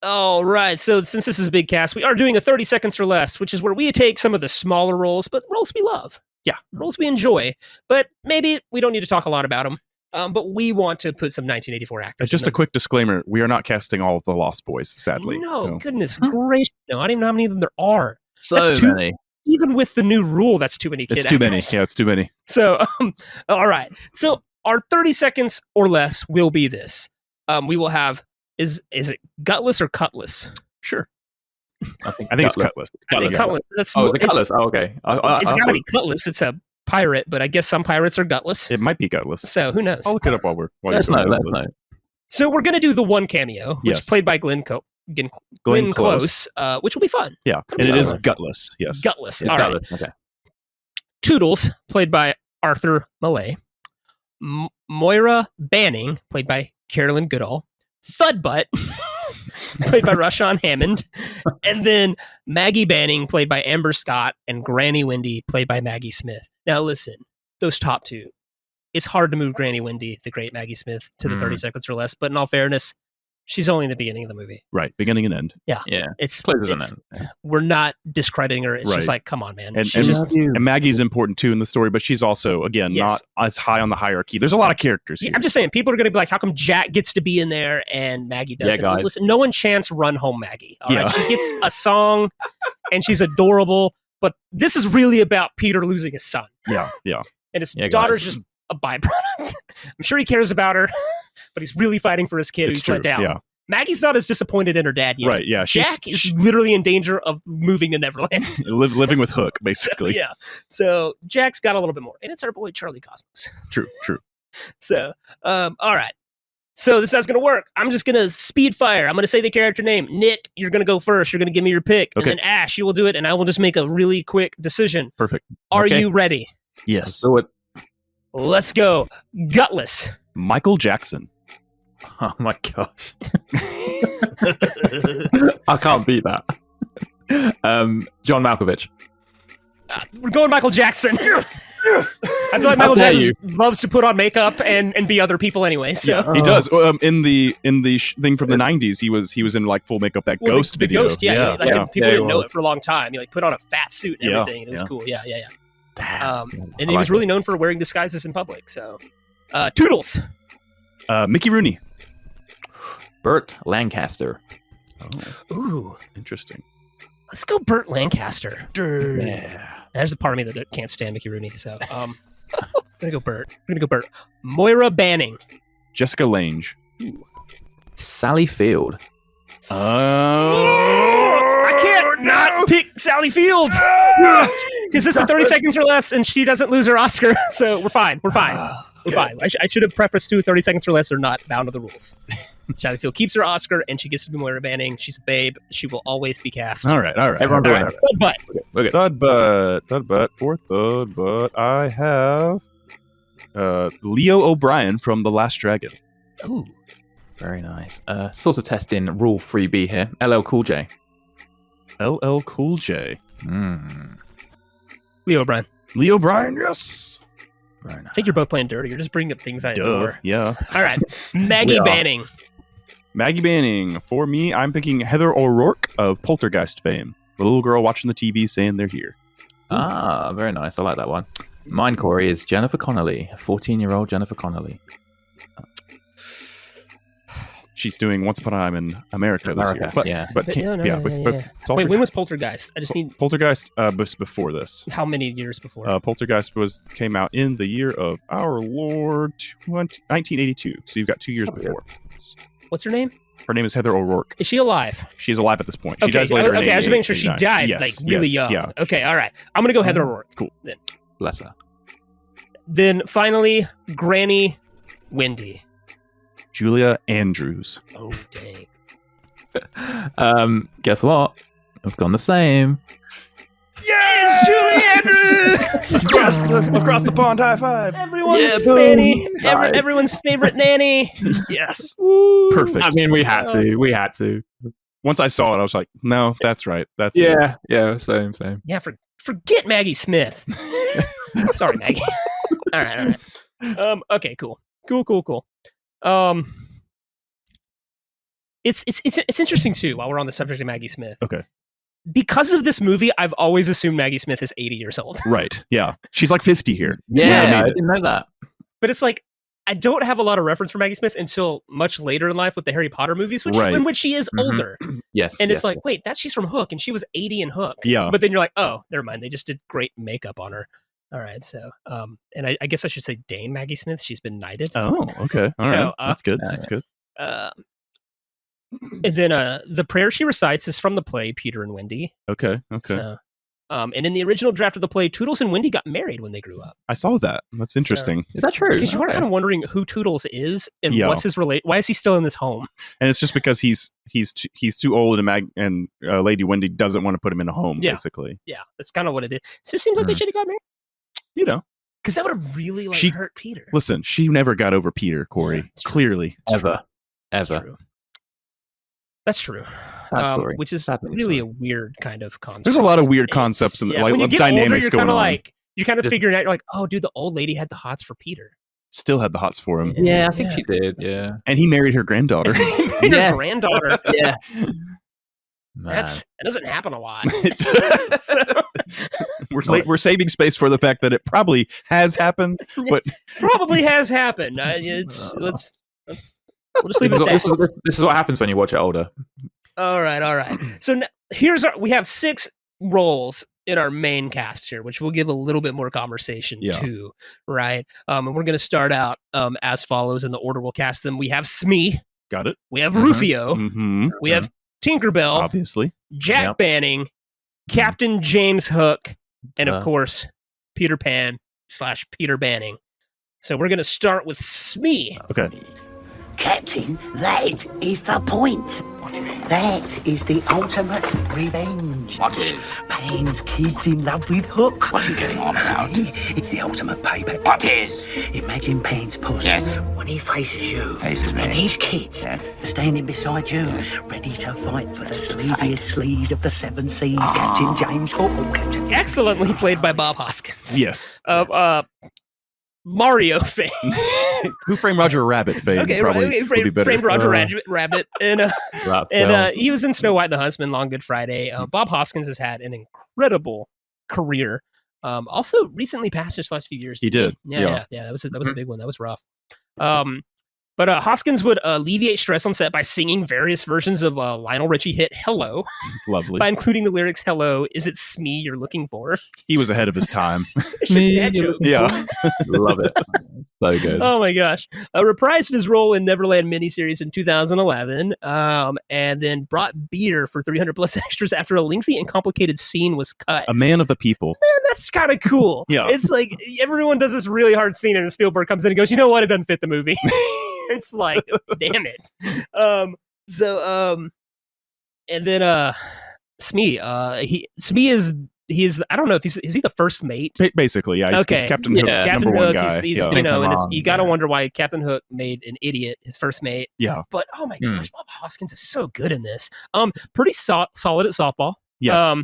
All right. So since this is a big cast, we are doing a 30 seconds or less, which is where we take some of the smaller roles, but roles we love. Yeah, roles we enjoy, but maybe we don't need to talk a lot about them. But we want to put some 1984 actors. Just a quick disclaimer: we are not casting all of the Lost Boys, sadly. No, goodness gracious! No, I don't even know how many of them there are. So many. Even with the new rule, that's too many. It's too many. Yeah, it's too many. So, all right. So our 30 seconds or less will be this. We will have is it gutless or cutlass? Sure. I think it's cutlass. Cutlass. Is it cutlass? Oh, okay. It's got to be cutlass. It's a pirate, but I guess some pirates are gutless. It might be gutless. So who knows? I'll look it up while you're Let's know. So we're going to do the one cameo, which is played by Glenn Close, which will be fun. Yeah, and it is gutless. Yes. Gutless. It's All gutless. right. Okay. Toodles, played by Arthur Millay. Moira Banning, played by Carolyn Goodall. Thudbutt, played by Rashawn Hammond. And then Maggie Banning, played by Amber Scott. And Granny Wendy, played by Maggie Smith. Now listen, those top two. It's hard to move Granny Wendy, the great Maggie Smith, to the 30 seconds or less. But in all fairness, she's only in the beginning of the movie. Right, beginning and end. Yeah. It's we're not discrediting her. It's just like, come on, man. And Maggie's important too in the story, but she's also, again, not as high on the hierarchy. There's a lot of characters here. I'm just saying, people are going to be like, how come Jack gets to be in there and Maggie doesn't? Yeah, guys. Listen, no one chants Run Home Maggie. All right? She gets a song and she's adorable, but this is really about Peter losing his son. Yeah. And his daughter's just a byproduct. I'm sure he cares about her, but he's really fighting for his kid who's let down. Yeah. Maggie's not as disappointed in her dad yet. Right, yeah. Jack is literally in danger of moving to Neverland. living with Hook, basically. Yeah. So Jack's got a little bit more. And it's our boy Charlie Cosmos. True. So, all right. So this is how it's going to work. I'm just going to speed fire. I'm going to say the character name. Nick, you're going to go first. You're going to give me your pick. Okay. And then Ash, you will do it. And I will just make a really quick decision. Perfect. Are you ready? Yes. Do it. Let's go. Gutless. Michael Jackson. Oh my gosh. I can't beat that. John Malkovich. We're going Michael Jackson. I feel like Michael Jackson loves to put on makeup and be other people anyway. So yeah, he does. In the thing from the 90s, he was in like full makeup. That Ghost video. The Ghost, yeah. People didn't know it for a long time. He like put on a fat suit and everything. And it was cool. Yeah. And he was really known for wearing disguises in public. So, Toodles. Mickey Rooney. Burt Lancaster. Oh. Ooh, interesting. Let's go Burt Lancaster. Yeah. There's a part of me that can't stand Mickey Rooney, so I'm gonna go Burt. Moira Banning. Jessica Lange. Ooh. Sally Field. I can't not pick Sally Field. Because this is 30 seconds or less, and she doesn't lose her Oscar, so we're fine. We're fine. I should have prefaced to 30 seconds or less are not bound to the rules. Sally Field keeps her Oscar, and she gets to be Moira Banning. She's a babe. She will always be cast. All right. Everyone doing it. Thudbutt. For Thudbutt, I have Leo O'Brien from The Last Dragon. Ooh. Very nice. Sort of testing Rule 3B here. LL Cool J. LL Cool J. Leo O'Brien. Leo O'Brien, yes. I think you're both playing dirty. You're just bringing up things I adore. Yeah. All right. Maggie Banning. Maggie Banning. For me, I'm picking Heather O'Rourke of Poltergeist fame. The little girl watching the TV saying they're here. Ah, very nice. I like that one. Mine, Corey, is Jennifer Connelly. 14-year-old Jennifer Connelly. She's doing Once Upon a Time in America this year. But it's all Wait, when was Poltergeist? I just need Poltergeist was before this. How many years before? Poltergeist came out in the year of our Lord 1982. So you've got 2 years before. What's her name? Her name is Heather O'Rourke. Is she alive? She's alive at this point. She dies later. Okay, I was just making sure she died really young. Yeah. Okay, all right. I'm gonna go Heather O'Rourke. Cool. Then. Bless her. Then finally, Granny Wendy. Julia Andrews. Oh, dang. Guess what? I've gone the same. Yes, Julie Andrews! across the pond, high five. Everyone's boom. nanny. Nice. Everyone's favorite nanny. Yes. Woo. Perfect. I mean, we had to. Once I saw it, I was like, no, that's right. That's it. Yeah, same. Yeah, forget Maggie Smith. Sorry, Maggie. All right. Okay, cool. It's interesting too. While we're on the subject of Maggie Smith, Okay. because of this movie, I've always assumed Maggie Smith is 80 years old. Right. Yeah. She's like 50 here. Yeah, I made it. didn't know that. But it's like I don't have a lot of reference for Maggie Smith until much later in life with the Harry Potter movies, Right. in which she is older. Yes. And it's like, wait, she's from Hook, and she was 80 in Hook. Yeah. But then you're like, oh, never mind. They just did great makeup on her. All right, so, and I guess I should say Dame Maggie Smith. She's been knighted. Oh, okay. All right. That's good. That's good. And then the prayer she recites is from the play Peter and Wendy. Okay. So, and in the original draft of the play, Toodles and Wendy got married when they grew up. I saw that. That's interesting. Is that true? Because you were kind of wondering who Toodles is and what's his why is he still in this home? And it's just because he's too old and Lady Wendy doesn't want to put him in a home, basically. Yeah, that's kind of what it is. So it seems like they should have got married. You know. Because that would have really hurt Peter. Listen, she never got over Peter, Corey. Clearly. Ever. That's true. Which is really a weird kind of concept. There's a lot of weird concepts in when you get dynamics older, going on. You're kind of figuring out, you're like, oh, dude, the old lady had the hots for Peter. Still had the hots for him. Yeah, I think she did, yeah. And he married her granddaughter. Her granddaughter. Yeah. That doesn't happen a lot. We're saving space for the fact that it probably has happened, but probably has happened. We'll just leave it at that. This is what happens when you watch it older. All right. So we have 6 roles in our main cast here, which we'll give a little bit more conversation to, right? And we're going to start out as follows in the order we'll cast them. We have Smee. Got it. We have Rufio. We have Tinkerbell. Obviously. Jack Banning. Captain James Hook. And of course, Peter Pan / Peter Banning. So we're going to start with Smee. Okay. Captain, that is the point. What do you mean? That is the ultimate revenge. What is? Pan's kids in love with Hook. What are you getting on about? It's the ultimate payback. What is? Imagine Pan's puss when he faces you Faces me. and his kids standing beside you, ready to fight for the sleaziest sleaze of the 7 seas, Captain James Hook. Captain James. Excellently played by Bob Hoskins. Yes. Mario fame. Who Framed Roger Rabbit fame? Okay, probably would be better. Framed Roger Rabbit, and he was in Snow White and the Huntsman, Long Good Friday. Bob Hoskins has had an incredible career. Also, recently passed his last few years. He did. Yeah. That was a big one. That was rough. But Hoskins would alleviate stress on set by singing various versions of Lionel Richie hit "Hello." Lovely. By including the lyrics "Hello, is it Smee you're looking for?" He was ahead of his time. It's just dad jokes. Yeah. Love it. So good. Oh my gosh. Reprised his role in Neverland miniseries in 2011, and then brought beer for 300 plus extras after a lengthy and complicated scene was cut. A man of the people. Man, that's kind of cool. Yeah. It's like everyone does this really hard scene, and Spielberg comes in and goes, you know what? It doesn't fit the movie. It's like, damn it. And then Smee. Smee is I don't know if is he the first mate? Basically, yeah. He's Captain Hook's Captain number Hook, one guy. he's you know, and you got to wonder why Captain Hook made an idiot his first mate. Yeah. But oh my gosh, Bob Hoskins is so good in this. Pretty solid at softball. Yes.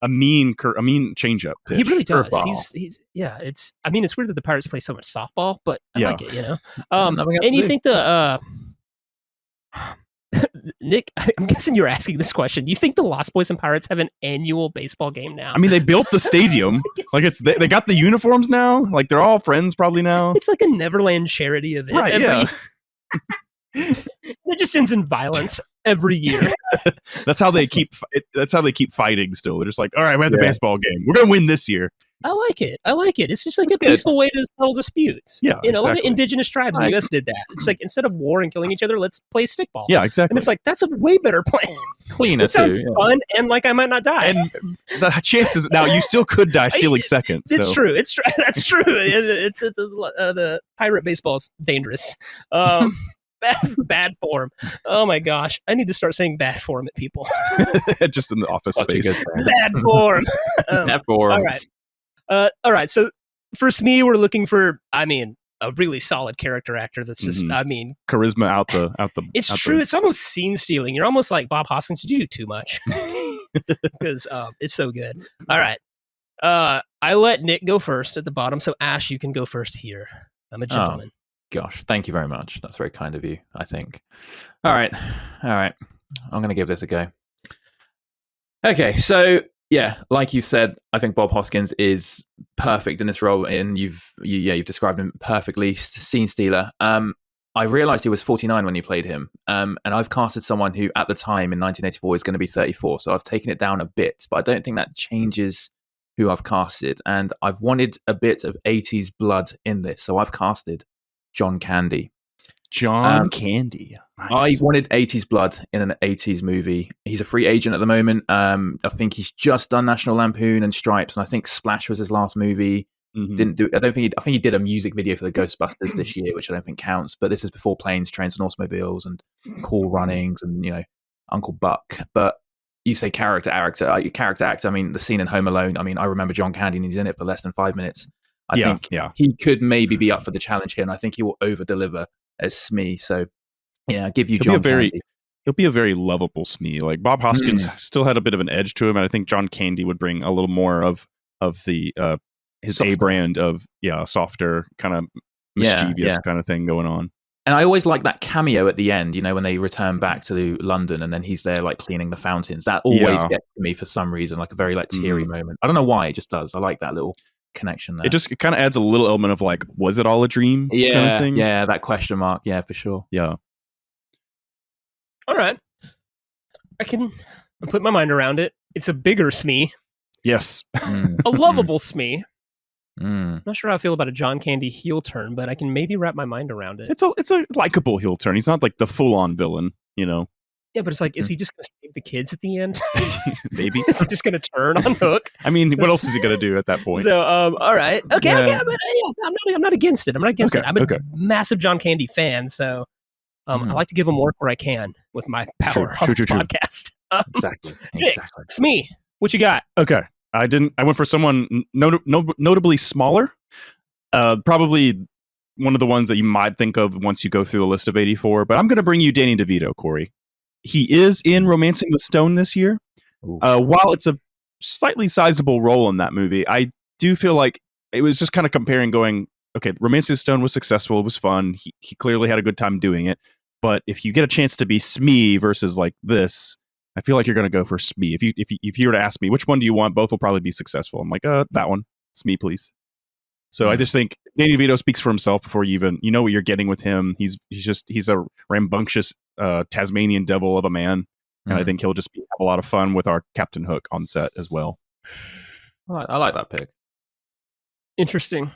A mean changeup pitch. He really does. Curveball. He's it's weird that the Pirates play so much softball, but I like it, you know. And you think the Nick, I'm guessing you're asking this question. Do you think the Lost Boys and Pirates have an annual baseball game now? I mean, they built the stadium. They got the uniforms now. Like they're all friends probably now. It's like a Neverland charity event. Right, yeah. It just ends in violence every year. That's how they keep fighting still. They're just like, all right, we have the baseball game. We're going to win this year. I like it. It's just like a peaceful way to settle disputes. Yeah, a lot of indigenous tribes in the U.S. did that. It's like, instead of war and killing each other, let's play stickball. Yeah, exactly. And it's like, that's a way better plan. Cleaner, it sounds fun, and like I might not die. And the chances, now you still could die stealing seconds. It's true. That's true. The pirate baseball's dangerous. bad form. Oh my gosh, I need to start saying bad form at people. Just in the office Such a space. good thing. Bad form. Bad form. All right. So for Smee, we're looking for, I mean, a really solid character actor. That's just, I mean, charisma out the. It's true. It's almost scene stealing. You're almost like Bob Hoskins. Did you do too much? Because it's so good. All right. I let Nick go first at the bottom, so Ash, you can go first here. I'm a gentleman. Gosh, thank you very much. That's very kind of you, I think. All right. I'm going to give this a go. Okay, so yeah, like you said, I think Bob Hoskins is perfect in this role, and you've described him perfectly. Scene stealer. I realized he was 49 when you played him, and I've casted someone who, at the time in 1984, is going to be 34. So I've taken it down a bit, but I don't think that changes who I've casted. And I've wanted a bit of 80s blood in this, so I've casted John Candy. John Candy. Nice. I wanted 80s blood in an 80s movie. He's a free agent at the moment. I think he's just done National Lampoon and Stripes, and I think Splash was his last movie. Didn't do. I think he did a music video for the Ghostbusters this year, which I don't think counts. But this is before Planes, Trains, and Automobiles, and Cool Runnings, and Uncle Buck. But you say character actor. I mean, the scene in Home Alone. I mean, I remember John Candy, and he's in it for less than 5 minutes. I think he could maybe be up for the challenge here, and I think he will over deliver as Smee. So yeah, I'll give you John Candy. He'll be a very lovable Smee. Like Bob Hoskins still had a bit of an edge to him, and I think John Candy would bring a little more of the his softer. A brand of softer kind of mischievous kind of thing going on. And I always like that cameo at the end, when they return back to London and then he's there like cleaning the fountains. That always gets to me for some reason, like a very like teary moment. I don't know why, it just does. I like that little connection there. It kind of adds a little element of like, was it all a dream? Kind of thing. Yeah, that question mark. Yeah, for sure. Yeah. All right. I put my mind around it. It's a bigger Smee. Yes. A lovable Smee. I'm not sure how I feel about a John Candy heel turn, but I can maybe wrap my mind around it. It's a likable heel turn. He's not like the full-on villain, Yeah, but it's like, is he just going to save the kids at the end? Maybe. Is he just going to turn on Hook? I mean, what else is he going to do at that point? So, all right. Okay, but I'm not against it. I'm not against it. I'm a massive John Candy fan, so I like to give him work where I can with my power on this podcast. Exactly. Smee, what you got? Okay. I went for someone notably smaller. Probably one of the ones that you might think of once you go through the list of 84. But I'm going to bring you Danny DeVito, Corey. He is in Romancing the Stone this year. While it's a slightly sizable role in that movie, I do feel like it was just kind of comparing, going, okay, Romancing the Stone was successful. It was fun. He clearly had a good time doing it. But if you get a chance to be Smee versus like this, I feel like you're going to go for Smee. If you were to ask me, which one do you want? Both will probably be successful. I'm like, that one. Smee, please. So I just think Danny DeVito speaks for himself before you know what you're getting with him. He's a rambunctious Tasmanian devil of a man. And I think he'll just have a lot of fun with our Captain Hook on set as well. I like that pick. Interesting.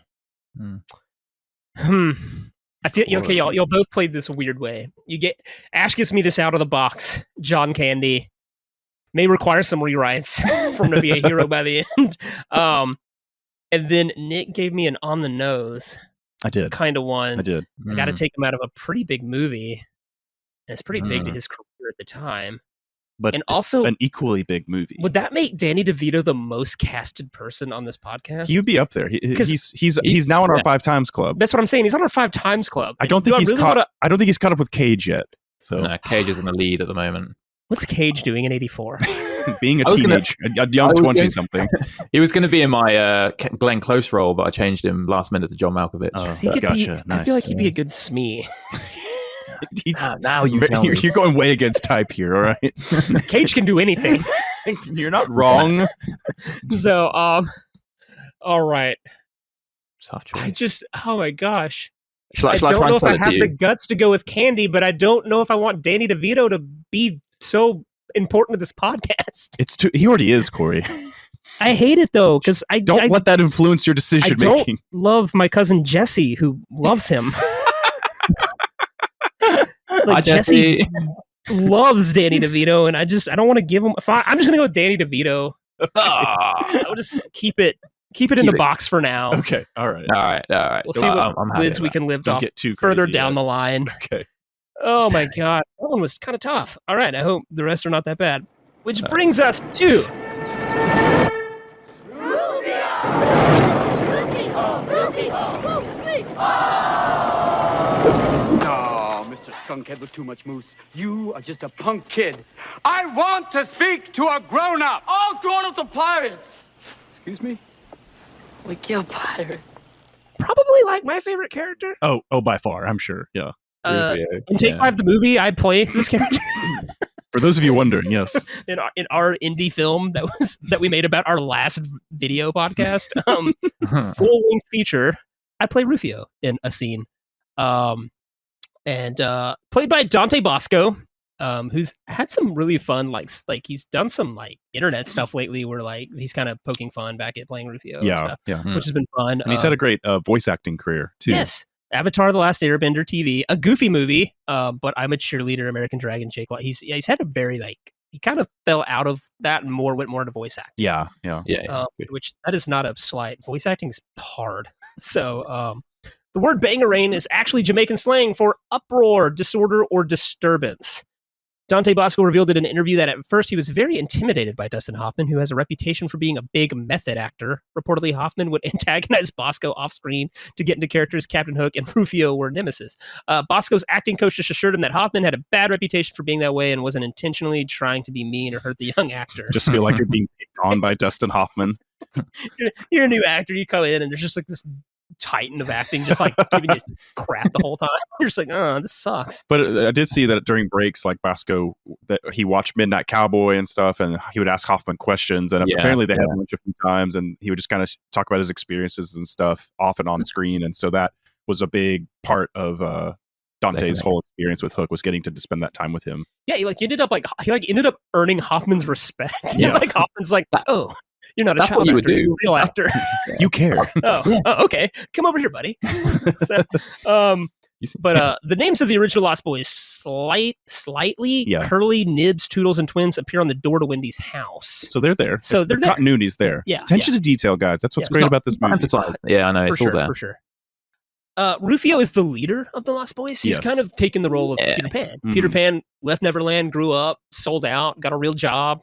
I feel okay. Y'all both played this weird way. Ash gives me this out of the box. John Candy may require some rewrites for him to be a hero by the end. And then Nick gave me an on the nose. I did kind of one. I did. I got to take him out of a pretty big movie. And it's pretty big to his career at the time. But and also an equally big movie. Would that make Danny DeVito the most casted person on this podcast? He would be up there. He's now on our 5 Times Club. That's what I'm saying. He's on our 5 Times Club. I don't think he's caught. I don't think he's caught up with Cage yet. So Cage is in the lead at the moment. What's Cage doing in '84? Being a teenage, a young 20-something. He was going to be in my Glenn Close role, but I changed him last minute to John Malkovich. Gotcha. Nice. I feel like he'd be a good Smee. Now you're going way against type here, all right? Cage can do anything. You're not wrong. So, all right. Tough choice. Oh my gosh. I don't know if I have the guts to go with Candy, but I don't know if I want Danny DeVito to be so important to this podcast. He already is, Corey. I hate it though, because I don't let that influence your decision making. I don't love my cousin Jesse, who loves him. Jesse loves Danny DeVito, and I don't want to give him. I'm just gonna go with Danny DeVito. I'll just keep it in the box for now. Okay, all right. We'll see what lids we can lift off further down the line. Okay. Oh my god, that one was kind of tough. All right, I hope the rest are not that bad. Which brings us to No, Mr. Skunkhead with too much moose. You are just a punk kid. I want to speak to a grown-up. All grown-ups are pirates. Excuse me? We kill pirates. probably like my favorite character. Oh, by far, I'm sure. Yeah. In Take 5 the movie, I play this character. For those of you wondering, yes. in our indie film that we made about our last video podcast, full length feature, I play Rufio in a scene, and played by Dante Bosco, who's had some really fun like he's done some like internet stuff lately where like he's kind of poking fun back at playing Rufio, and stuff, which has been fun. And he's had a great voice acting career too. Yes. Avatar: The Last Airbender TV, a goofy movie, but I'm a Cheerleader, American Dragon, Jake. He's had a very he kind of fell out of that and went more into voice acting. Yeah. Which that is not a slight. Voice acting is hard. So the word bangarang is actually Jamaican slang for uproar, disorder, or disturbance. Dante Bosco revealed in an interview that at first he was very intimidated by Dustin Hoffman, who has a reputation for being a big method actor. Reportedly, Hoffman would antagonize Bosco off-screen to get into characters Captain Hook and Rufio were nemesis. Bosco's acting coach just assured him that Hoffman had a bad reputation for being that way and wasn't intentionally trying to be mean or hurt the young actor. Just feel like you're being picked on by Dustin Hoffman. You're a new actor, you come in and there's just like this titan of acting just like giving you crap the whole time. You're just like, oh, this sucks. But I did see that during breaks, like Bosco, that he watched Midnight Cowboy and stuff, and he would ask Hoffman questions, and apparently they had lunch a few times, and he would just kind of talk about his experiences and stuff off and on screen, and so that was a big part of Dante's whole experience with Hook, was getting to spend that time with him. Yeah, he ended up earning Hoffman's respect. Yeah. Like Hoffman's like, oh, you're not a child actor, you're a real actor. You care. Oh, okay. Come over here, buddy. But the names of the original Lost Boys, slightly Curly, Nibs, Toodles, and Twins appear on the door to Wendy's house. So they're there. So the continuity's there. Yeah. Attention to detail, guys. That's what's great about this movie. Yeah, I know. For it's all there. For sure. Rufio is the leader of the Lost Boys. He's kind of taken the role of Peter Pan. Mm-hmm. Peter Pan left Neverland, grew up, sold out, got a real job,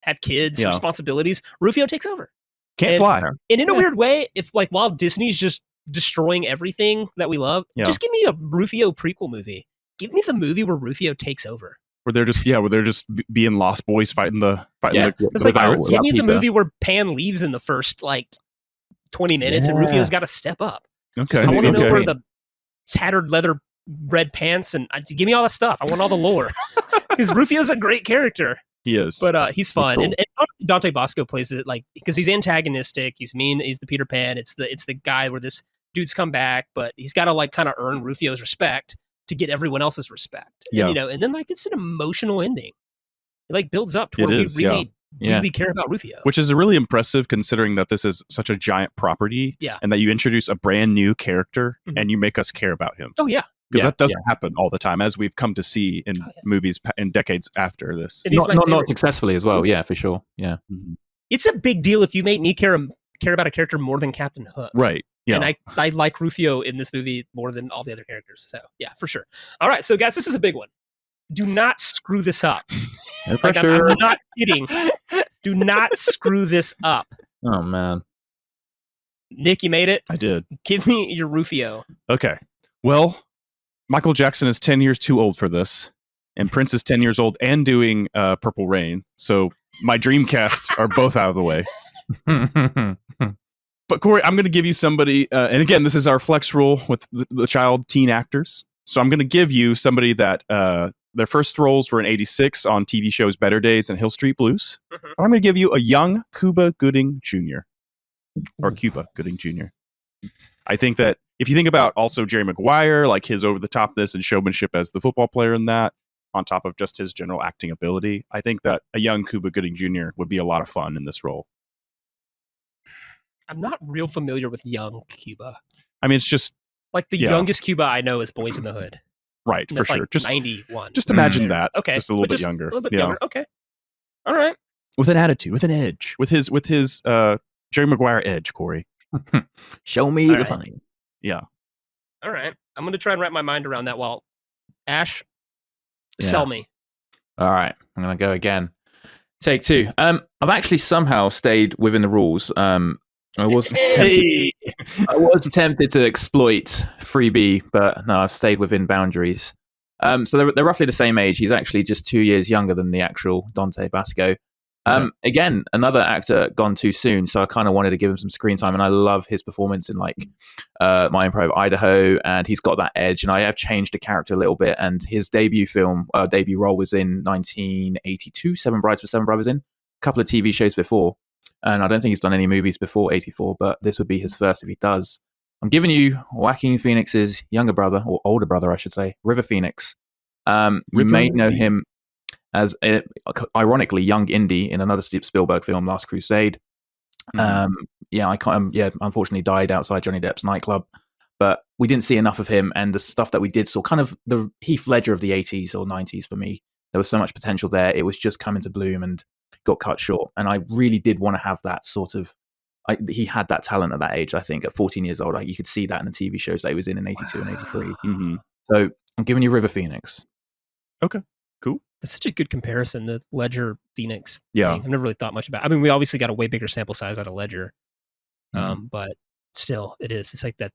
had kids, responsibilities. Rufio takes over. Can't fly. And in a weird way, if like while Disney's just destroying everything that we love, just give me a Rufio prequel movie. Give me the movie where Rufio takes over. Where they're just being Lost Boys fighting the it's like pirates. Give me the movie where Pan leaves in the first like 20 minutes and Rufio's got to step up. Okay. I want to know where the tattered leather red pants and give me all that stuff. I want all the lore. Because Rufio's a great character. He is. But he's fun. Cool. And Dante Bosco plays it like because he's antagonistic, he's mean, he's the Peter Pan. It's the guy where this dude's come back, but he's got to like kind of earn Rufio's respect to get everyone else's respect. Yeah. And, and then like it's an emotional ending. It like builds up to where we really care about Rufio. Which is really impressive considering that this is such a giant property and that you introduce a brand new character and you make us care about him. Oh, yeah. Because that doesn't happen all the time, as we've come to see in movies in decades after this. Not successfully as well, yeah, for sure. Yeah. Mm-hmm. It's a big deal if you make me care about a character more than Captain Hook. Right. Yeah. And I like Rufio in this movie more than all the other characters. So, yeah, for sure. All right, so guys, this is a big one. Do not screw this up. Like, I'm not kidding. Do not screw this up. Oh, man. Nick, you made it? I did. Give me your Rufio. Okay. Well, Michael Jackson is 10 years too old for this, and Prince is 10 years old and doing Purple Rain. So my dream cast are both out of the way. But Corey, I'm going to give you somebody, and again, this is our flex rule with the child teen actors. So I'm going to give you somebody that their first roles were in '86 on TV shows Better Days and Hill Street Blues. Mm-hmm. But I'm going to give you a young Cuba Gooding Jr. or Cuba Gooding Jr. I think that if you think about also Jerry Maguire, like his over-the-topness and showmanship as the football player in that, on top of just his general acting ability, I think that a young Cuba Gooding Jr. would be a lot of fun in this role. I'm not real familiar with young Cuba. I mean, it's just... Like the youngest Cuba I know is Boys in the Hood. Right, for sure. Like just 91. Just imagine that. Okay. Just a little bit younger. A little bit younger. Okay. All right. With an attitude, with an edge, with his Jerry Maguire edge, Corey. Show me the money. Yeah. All right. I'm going to try and wrap my mind around that while Ash, Yeah. sell me. All right, I'm gonna go again. Take 2. I've actually somehow stayed within the rules. I was I was tempted to exploit Freebie, but no, I've stayed within boundaries. So they're roughly the same age. He's actually just 2 years younger than the actual Dante Basco. Again, another actor gone too soon, so I kind of wanted to give him some screen time, and I love his performance in like My Improv Idaho, and he's got that edge, and I have changed the character a little bit, and his debut role was in 1982, Seven Brides for Seven Brothers in, a couple of TV shows before, and I don't think he's done any movies before 84, but this would be his first if he does. I'm giving you Joaquin Phoenix's younger brother, or older brother, I should say, River Phoenix. You may know him as, ironically, young Indy in another Spielberg film, Last Crusade. Unfortunately died outside Johnny Depp's nightclub. But we didn't see enough of him, and the stuff that we did saw, kind of the Heath Ledger of the 80s or 90s for me. There was so much potential there. It was just coming to bloom and got cut short. And I really did want to have that sort of... he had that talent at that age, I think, at 14 years old. Like, you could see that in the TV shows that he was in 82 and 83. So I'm giving you River Phoenix. Okay, cool. That's such a good comparison, the Ledger Phoenix Yeah. thing. I've never really thought much about it. I mean, we obviously got a way bigger sample size out of Ledger. But still, it's like that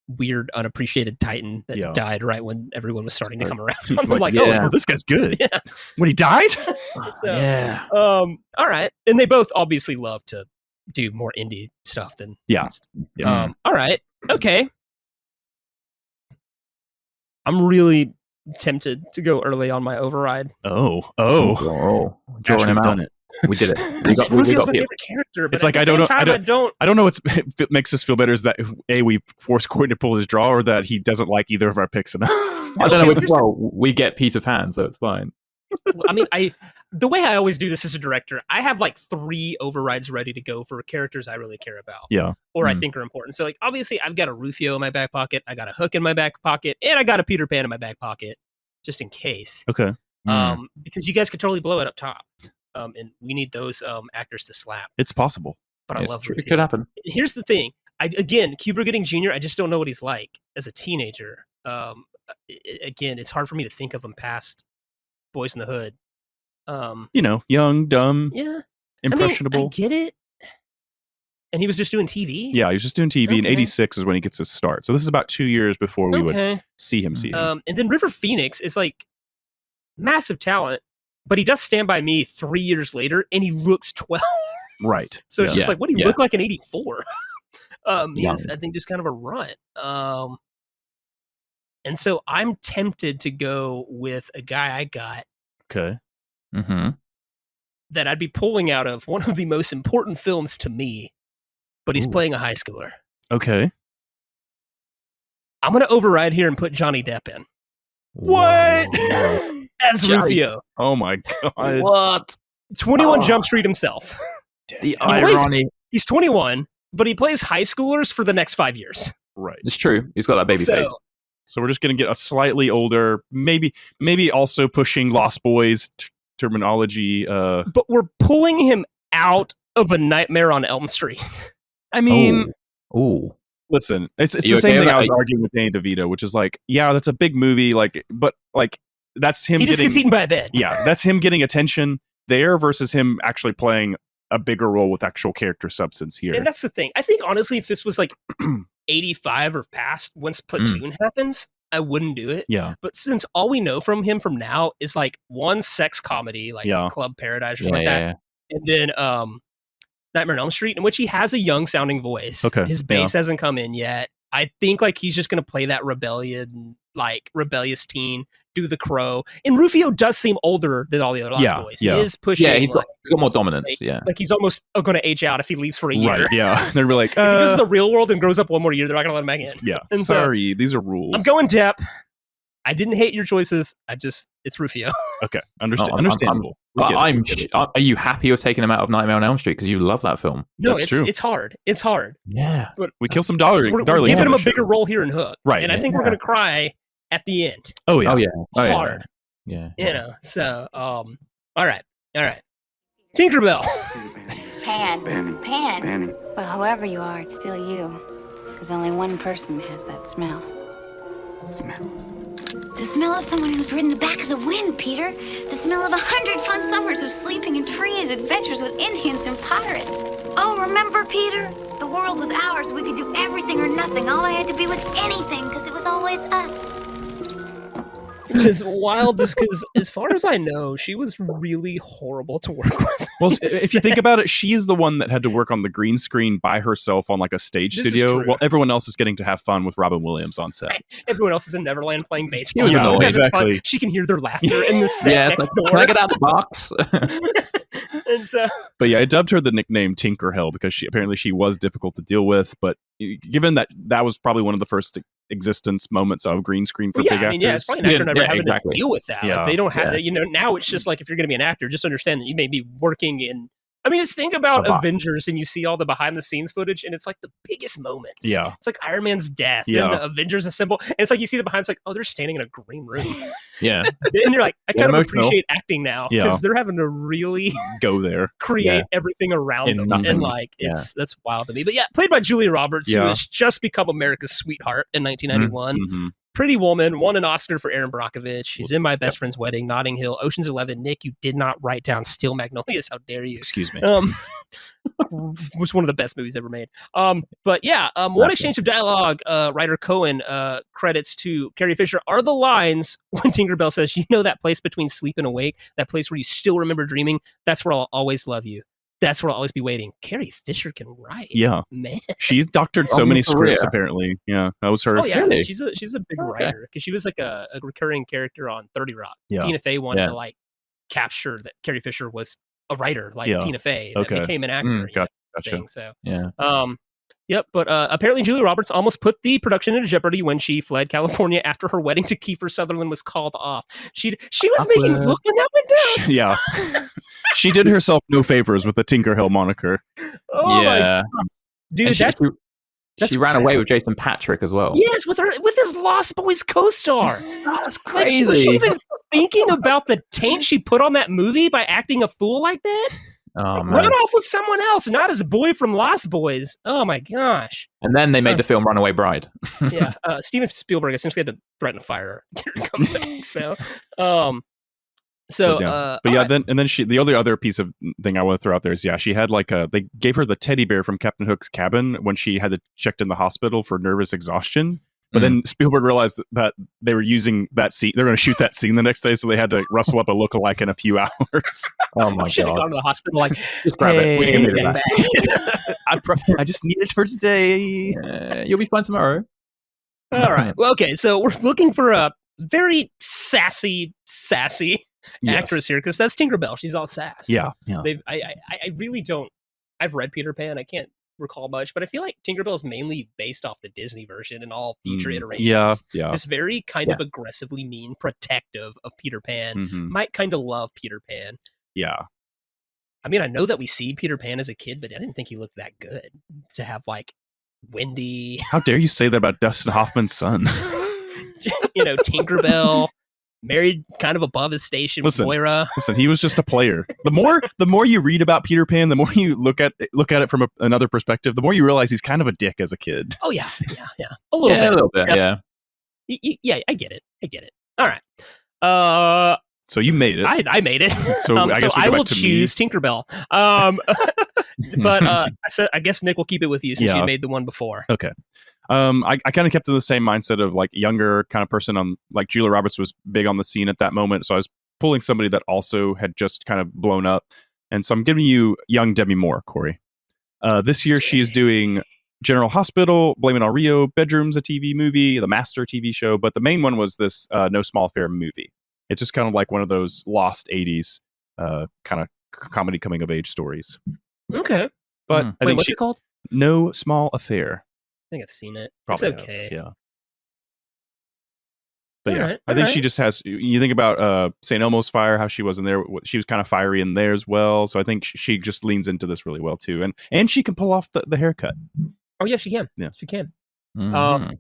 weird, unappreciated Titan that died right when everyone was starting to come around. I'm like, oh, this guy's good. Yeah. When he died? Yeah. All right. And they both obviously love to do more indie stuff than... Yeah. All right. Okay. I'm really tempted to go early on my override. Oh. Drawing him out. Done it. We did it. Rufio's my favorite character, but it's at like the I don't same know. I don't know what makes us feel better is that we force Gordon to pull his draw, or that he doesn't like either of our picks enough. I don't know. Well, we get Peter Pan, so it's fine. I mean, the way I always do this as a director, I have like 3 overrides ready to go for characters I really care about. Yeah. Or I think are important. So like, obviously I've got a Rufio in my back pocket, I got a Hook in my back pocket, and I got a Peter Pan in my back pocket, just in case. Okay. Because you guys could totally blow it up top. And we need those actors to slap. It's possible. But I love Rufio. It could happen. Here's the thing. Cuba Gooding Jr., I just don't know what he's like as a teenager. Again, it's hard for me to think of him past Boys in the Hood. Young, dumb, impressionable. I mean, I get it. And he was just doing TV? Yeah, he was just doing TV. In 86 is when he gets his start. So this is about 2 years before we would see him. And then River Phoenix is like massive talent, but he does Stand By Me 3 years later, and he looks 12. Right. So it's just like, what do you look like in 84? He's, I think, just kind of a runt. And so I'm tempted to go with a guy I got. Okay. That I'd be pulling out of one of the most important films to me, but he's playing a high schooler. Okay. I'm going to override here and put Johnny Depp in. What? As Rufio. Oh my God. What? 21 Jump Street himself. The irony. He's 21, but he plays high schoolers for the next 5 years. Right. It's true. He's got that baby face. So we're just going to get a slightly older, maybe also pushing Lost Boys terminology. But we're pulling him out of A Nightmare on Elm Street. I mean, listen, it's the same thing I was arguing with Danny DeVito, which is like, yeah, that's a big movie, but that's him. He just gets eaten by a bed. Yeah, that's him getting attention there versus him actually playing a bigger role with actual character substance here. And that's the thing. I think honestly, if this was like 85 or past, once Platoon happens, I wouldn't do it. Yeah. But since all we know from him from now is like one sex comedy, like Club Paradise or something like that, and then Nightmare on Elm Street, in which he has a young sounding voice. Okay. His bass hasn't come in yet. I think like he's just going to play that rebellious teen, do the Crow. And Rufio does seem older than all the other Lost Boys. He is pushing. Yeah, he's got more dominance. Like he's almost going to age out if he leaves for a year. Right, yeah. They're like, if he goes to the real world and grows up one more year, they're not going to let him back in. Yeah, and sorry, these are rules. I'm going Depp. I didn't hate your choices. It's Rufio. Okay, understandable. Are you happy with taking him out of Nightmare on Elm Street because you love that film? No, That's true. It's hard. It's hard. Yeah, but we kill some darling. We're giving him a bigger role here in Hook, right? And I think we're going to cry at the end. Oh yeah, hard. Yeah. So all right. Tinkerbell. Pan. Well, whoever you are, it's still you, because only one person has that smell. The smell of someone who's ridden the back of the wind, Peter. The smell of 100 fun summers of sleeping in trees, adventures with Indians and pirates. Oh, remember, Peter? The world was ours. We could do everything or nothing. All I had to be was anything, because it was always us. Which is wild, just because, as far as I know, she was really horrible to work with. Well, if you think about it, she is the one that had to work on the green screen by herself on like a stage studio, while everyone else is getting to have fun with Robin Williams on set. Everyone else is in Neverland playing baseball. Yeah, exactly. She can hear their laughter in the set next door. Can I get out the box? And so, but yeah, I dubbed her the nickname Tinkerbell because she was difficult to deal with. But given that was probably one of the first existence moments of green screen for big actors. Yeah, it's probably an actor never having to deal with that. Yeah. Like, they don't have, now it's just like, if you're going to be an actor, just understand that you may be working in, just think about Avengers and you see all the behind the scenes footage and it's like the biggest moments. Yeah. It's like Iron Man's death and the Avengers assemble. And it's like, you see the behind, it's like, oh, they're standing in a green room. Yeah. And you're like, I kind of appreciate acting now because they're having to really go there, create everything around them. Nothing. And like, that's wild to me. But yeah, played by Julia Roberts, who has just become America's sweetheart in 1991. Mm-hmm. Pretty Woman, won an Oscar for Aaron Brockovich. She's in My Best Friend's Wedding, Notting Hill, Ocean's 11. Nick, you did not write down Steel Magnolias. How dare you? Excuse me. Was one of the best movies ever made. But yeah, one exchange of dialogue, writer Cohen credits to Carrie Fisher are the lines when Tinkerbell says, "You know that place between sleep and awake, that place where you still remember dreaming, that's where I'll always love you. That's where I'll always be waiting." Carrie Fisher can write. Yeah. Man. She's doctored so many scripts, apparently. Yeah. That was her. Oh, yeah. Really? She's a big writer because she was like a recurring character on 30 Rock. Yeah. Tina Fey wanted to like capture that Carrie Fisher was a writer like Tina Fey that became an actor. Gotcha. So, yeah. Yep, but apparently Julia Roberts almost put the production into jeopardy when she fled California after her wedding to Kiefer Sutherland was called off. She was making look when that went down. Yeah. She did herself no favors with the Tinkerhill moniker. Oh my God. Dude, she ran away with Jason Patrick as well. Yes, with his Lost Boys co-star. That's crazy. Was she even thinking about the taint she put on that movie by acting a fool like that? Oh, man. Run off with someone else, not his boy from Lost Boys. Oh my gosh. And then they made the film Runaway Bride. Yeah. Steven Spielberg essentially had to threaten to fire her to come back. Then the other piece of thing I want to throw out there is she had they gave her the teddy bear from Captain Hook's cabin when she had to checked in the hospital for nervous exhaustion. But then Spielberg realized that they were using that scene. They're going to shoot that scene the next day, so they had to rustle up a lookalike in a few hours. Oh my should have God! gone to the hospital like, just grab it. I just need it for today. You'll be fine tomorrow. All right. Well, okay. So we're looking for a very sassy actress here because that's Tinkerbell. She's all sass. Yeah. I really don't. I've read Peter Pan. I can't recall much, but I feel like Tinkerbell is mainly based off the Disney version and all future iterations. Yeah. This very kind of aggressively mean, protective of Peter Pan. Mm-hmm. Might kind of love Peter Pan. Yeah. I mean, I know that we see Peter Pan as a kid, but I didn't think he looked that good to have like Wendy. How dare you say that about Dustin Hoffman's son? Tinkerbell. Married kind of above his station with Moira. Listen, he was just a player. The more you read about Peter Pan, the more you look at it from another perspective, the more you realize he's kind of a dick as a kid. Oh yeah. A little bit. Yeah. Yeah, I get it. All right. So you made it. I made it. So I will choose Tinkerbell. But I guess Nick will keep it with you since you made the one before. Okay. I kind of kept in the same mindset of like younger kind of person on like Julia Roberts was big on the scene at that moment. So I was pulling somebody that also had just kind of blown up. And so I'm giving you young Demi Moore, Corey. This year she is doing General Hospital, Blame It on Rio, Bedrooms, a TV movie, The Master TV show. But the main one was this No Small Affair movie. It's just kind of like one of those lost 80s kind of comedy coming of age stories. Okay. But I think what's it called? No Small Affair. I think I've seen it. Probably it's okay. Yeah. But I think she just has, you think about St. Elmo's Fire, how she was in there. She was kind of fiery in there as well. So I think she just leans into this really well too. And she can pull off the haircut. Oh yeah, she can. Yeah. She can. Mm-hmm.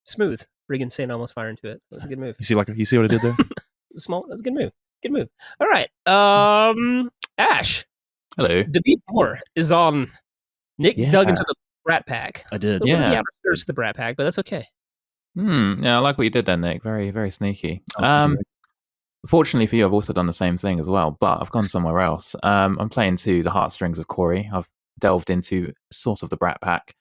Smooth. Bringing St. Elmo's Fire into it. That's a good move. You see what I did there? That's a good move. Good move. All right. Ash. Hello. Demi Moore is on. Nick dug into the Brat Pack. I did. Yeah. The Brat Pack, but that's okay. Yeah, I like what you did there, Nick. Very, very sneaky. Oh, Fortunately for you, I've also done the same thing as well, but I've gone somewhere else. I'm playing to the heartstrings of Corey. I've delved into Source of the Brat Pack.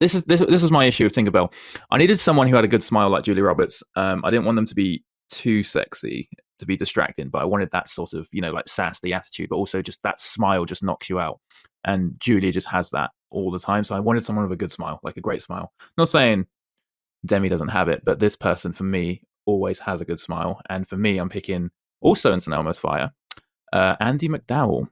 This was my issue with Tinkerbell. I needed someone who had a good smile like Julia Roberts. I didn't want them to be too sexy to be distracting, but I wanted that sort of, like sassy attitude, but also just that smile just knocks you out. And Julia just has that all the time. So I wanted someone with a good smile, like a great smile. Not saying Demi doesn't have it, but this person for me always has a good smile. And for me, I'm picking also in St. Elmo's Fire, Andy McDowell.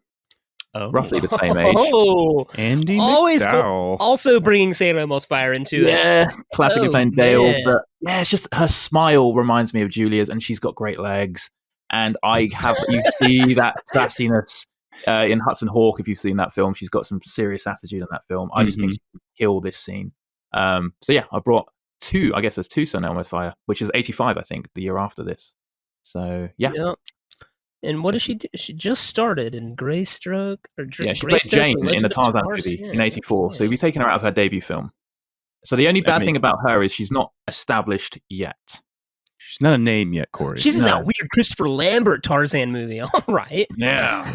Oh. Roughly the same age. Oh, Andy always McDowell. also bringing St. Elmo's Fire into it. Yeah, classically playing Dale. Man. But yeah, it's just her smile reminds me of Julia's, and she's got great legs. And you see that sassiness in Hudson Hawk. If you've seen that film, she's got some serious attitude in that film. I just think she can kill this scene. So yeah, I brought two. I guess there's two St. Elmo's Fire, which is 85, I think, the year after this. So yeah. And what does she do? She just started in Greystroke. She played Jane in the Tarzan movie in 84. So we've taken her out of her debut film. So the only bad thing about her is she's not established yet. She's not a name yet, Corey. She's in that weird Christopher Lambert Tarzan movie. All right. Yeah.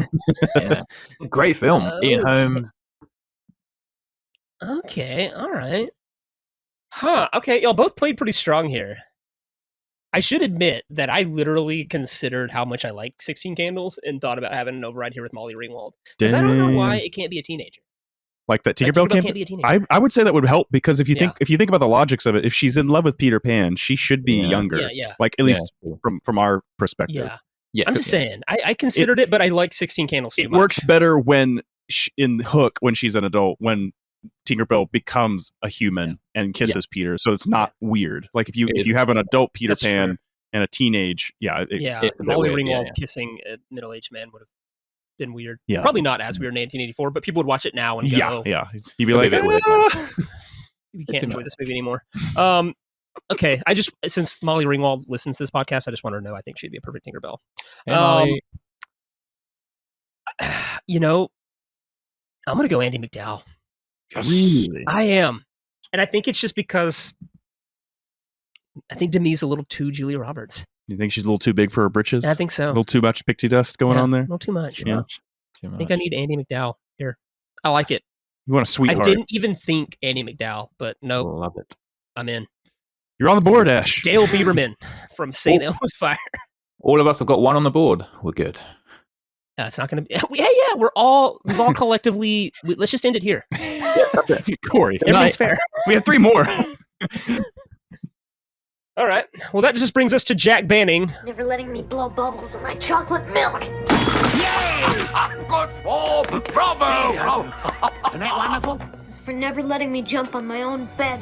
Great film. Ian Holmes. Okay. All right. Huh. Okay. Y'all both played pretty strong here. I should admit that I literally considered how much I like 16 Candles and thought about having an override here with Molly Ringwald. Because I don't know why it can't be a teenager. Like that Tinkerbell can't be a teenager. I would say that would help because if you think about the logics of it, if she's in love with Peter Pan, she should be younger. Yeah. Like at least from our perspective. Yeah. I'm just saying. I considered it, but I like 16 Candles too much. It works better when in Hook when she's an adult, when Tinkerbell becomes a human and kisses Peter, so it's not weird. Like if you have an adult Peter Pan and a teenage, Molly Ringwald kissing a middle-aged man would have been weird. Yeah, probably not as weird in 1984, but people would watch it now and go, you'd be like, you can't enjoy this movie anymore. Okay, since Molly Ringwald listens to this podcast, I just want her to know I think she'd be a perfect Tinkerbell. I'm gonna go Andy McDowell. Really? I am. And I think it's just because I think Demi's a little too Julia Roberts. You think she's a little too big for her britches? I think so. A little too much pixie dust going on there? A little too much. Too much. I think I need Andy McDowell here. I like it. You want a sweetheart. I didn't even think Andy McDowell, but no. Love it. I'm in. You're on the board, Ash. Dale Bieberman from St. Elmo's Fire. All of us have got one on the board. We're good. It's not going to be. Yeah. We've all collectively. Let's just end it here. Corey, everything's fair. We have three more. All right. Well, that just brings us to Jack Banning. Never letting me blow bubbles in my chocolate milk. Good form! Bravo! Isn't that wonderful? This is for never letting me jump on my own bed.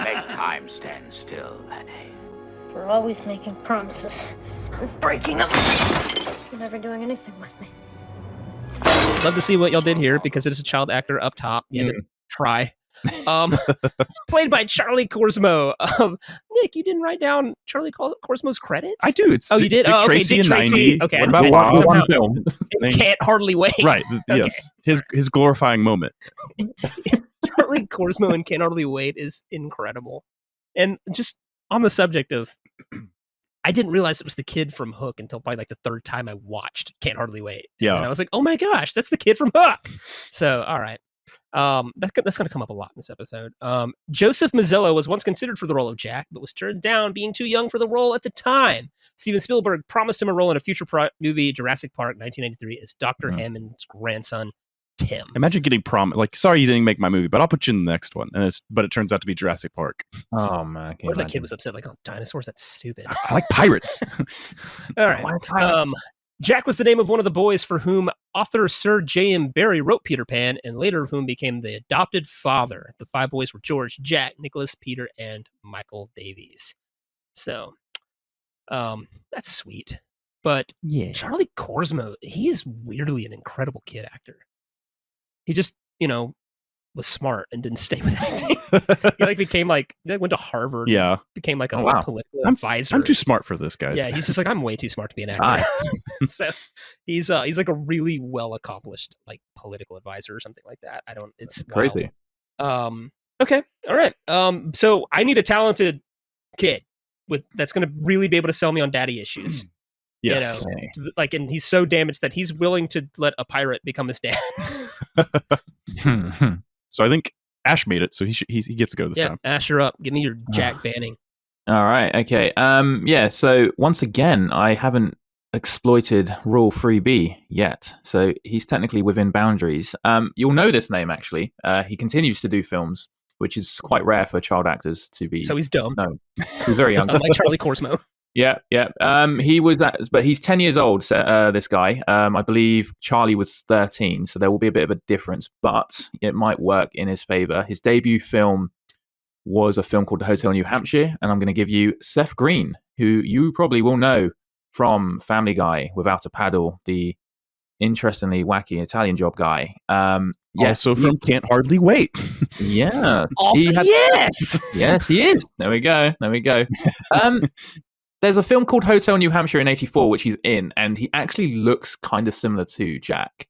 Make time stand still, laddie. We're always making promises and breaking them. You're never doing anything with me. Love to see what y'all did here because it is a child actor up top. You had to try. Played by Charlie Korsmo. Nick, you didn't write down Charlie Korsmo's credits? I do. It's you did? Dick Tracy in 90. Okay. What about one film? Can't Hardly Wait. Right. Okay. Yes. His glorifying moment. Charlie Korsmo in Can't Hardly Wait is incredible. And just on the subject of, I didn't realize it was the kid from Hook until probably like the third time I watched Can't Hardly Wait. Yeah. And I was like, oh my gosh, that's the kid from Hook. So, all right. That's going to come up a lot in this episode. Joseph Mazzello was once considered for the role of Jack, but was turned down being too young for the role at the time. Steven Spielberg promised him a role in a future movie, Jurassic Park, 1993, as Dr. Hammond's grandson, Tim. Imagine getting like, sorry you didn't make my movie, but I'll put you in the next one. But it turns out to be Jurassic Park. Oh man, what if that kid was upset like, oh, dinosaurs? That's stupid. I like pirates. All right. Jack was the name of one of the boys for whom author Sir J.M. Barrie wrote Peter Pan, and later of whom became the adopted father. The five boys were George, Jack, Nicholas, Peter, and Michael Davies. So, that's sweet. But Charlie Korsmo, he is weirdly an incredible kid actor. He just, was smart and didn't stay with acting. He became went to Harvard. Yeah. Became a political advisor. I'm too smart for this, guys. Yeah, he's just I'm way too smart to be an actor. So he's like a really well accomplished political advisor or something like that. It's crazy. Wild. Okay, all right. So I need a talented kid that's going to really be able to sell me on daddy issues. Yes. Like, and he's so damaged that he's willing to let a pirate become his dad. So I think Ash made it, so he gets to go this time. Ash, you're up. Give me your Jack Banning. All right. Okay. Yeah. So once again, I haven't exploited Rule 3B yet, so he's technically within boundaries. You'll know this name actually. He continues to do films, which is quite rare for child actors to be. So he's dumb. No, he's very young. Like Charlie Corsmo. Yeah. He was, but he's 10 years old. This guy. I believe Charlie was 13, so there will be a bit of a difference, but it might work in his favor. His debut film was a film called The Hotel New Hampshire, and I'm going to give you Seth Green, who you probably will know from Family Guy, Without a Paddle, the interestingly wacky Italian Job guy. Also from Can't Hardly Wait. Yeah. Yes! Yes, he is. There we go. There's a film called Hotel New Hampshire in '84, which he's in, and he actually looks kind of similar to Jack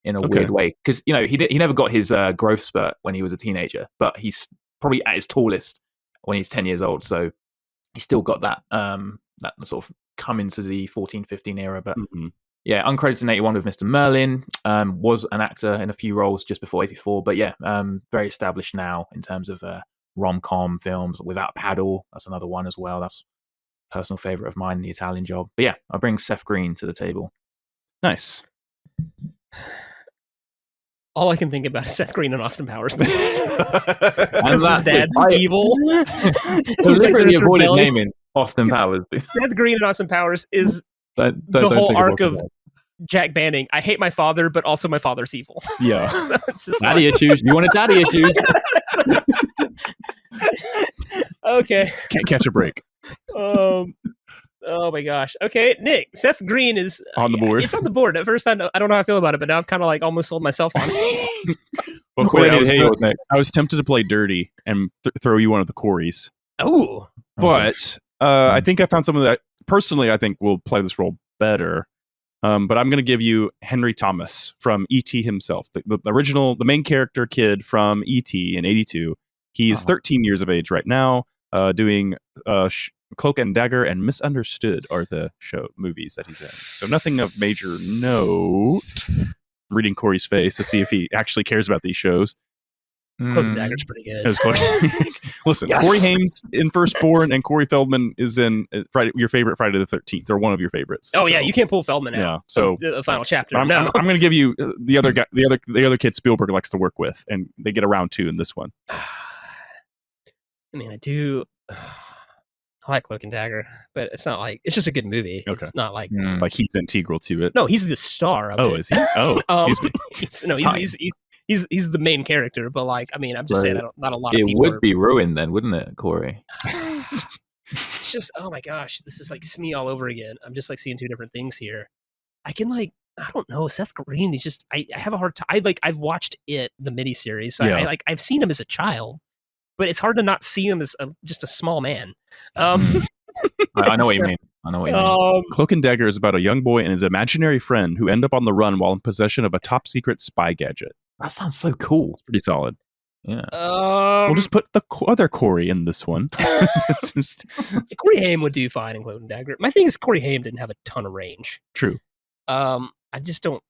in a weird way. Because, he never got his growth spurt when he was a teenager, but he's probably at his tallest when he's 10 years old. So he's still got that sort of come into the 14-15 era. But yeah, uncredited in '81 with Mr. Merlin, was an actor in a few roles just before '84. But yeah, very established now in terms of rom-com films. Without a Paddle, that's another one as well. That's a personal favorite of mine, The Italian Job. But yeah, I bring Seth Green to the table. Nice. All I can think about is Seth Green and Austin Powers movies. Because his dad's evil. Deliberately avoided naming Austin Powers. Seth Green and Austin Powers is the whole arc of Jack Banning. I hate my father, but also my father's evil. Yeah. So it's just daddy issues. You wanted daddy issues. Okay. Can't catch a break. Oh my gosh. Okay, Nick. Seth Green is on the board. It's on the board. At first, I don't know how I feel about it, but now I've kind of like almost sold myself on it. Well, Corey, I was tempted to play dirty and throw you one of the Corys. Oh, but I think I found someone that personally I think will play this role better. But I'm going to give you Henry Thomas from E.T. himself, the original, the main character kid from E.T. in '82. He's 13 years of age right now, doing Cloak and Dagger and Misunderstood are the movies that he's in. So nothing of major note. Reading Corey's face to see if he actually cares about these shows. Cloak and Dagger's pretty good. Listen, yes. Corey Haim's in Firstborn and Corey Feldman is in your favorite Friday the 13th, or one of your favorites. Oh yeah, you can't pull Feldman out. Yeah, so the final chapter. I'm going to give you the other guy, the other kid Spielberg likes to work with, and they get a round 2 in this one. I mean, I do. I like Cloak and Dagger, but it's not like it's just a good movie. Okay. It's not like like he's integral to it. No, he's the star of it. Is he? Oh, excuse me. He's the main character, but like, I mean, I'm just saying, not a lot of people. It would be ruined then, wouldn't it, Corey? It's just, oh my gosh, this is like Smee all over again. I'm just like seeing two different things here. I can like, I don't know, Seth Green. He's just, I have a hard time. I've watched the miniseries, so I've seen him as a child. But it's hard to not see him as just a small man. I know what you mean. Cloak and Dagger is about a young boy and his imaginary friend who end up on the run while in possession of a top secret spy gadget. That sounds so cool. It's pretty solid. Yeah. We'll just put the other Corey in this one. It's just... Corey Haim would do fine in Cloak and Dagger. My thing is Corey Haim didn't have a ton of range. True. I just don't...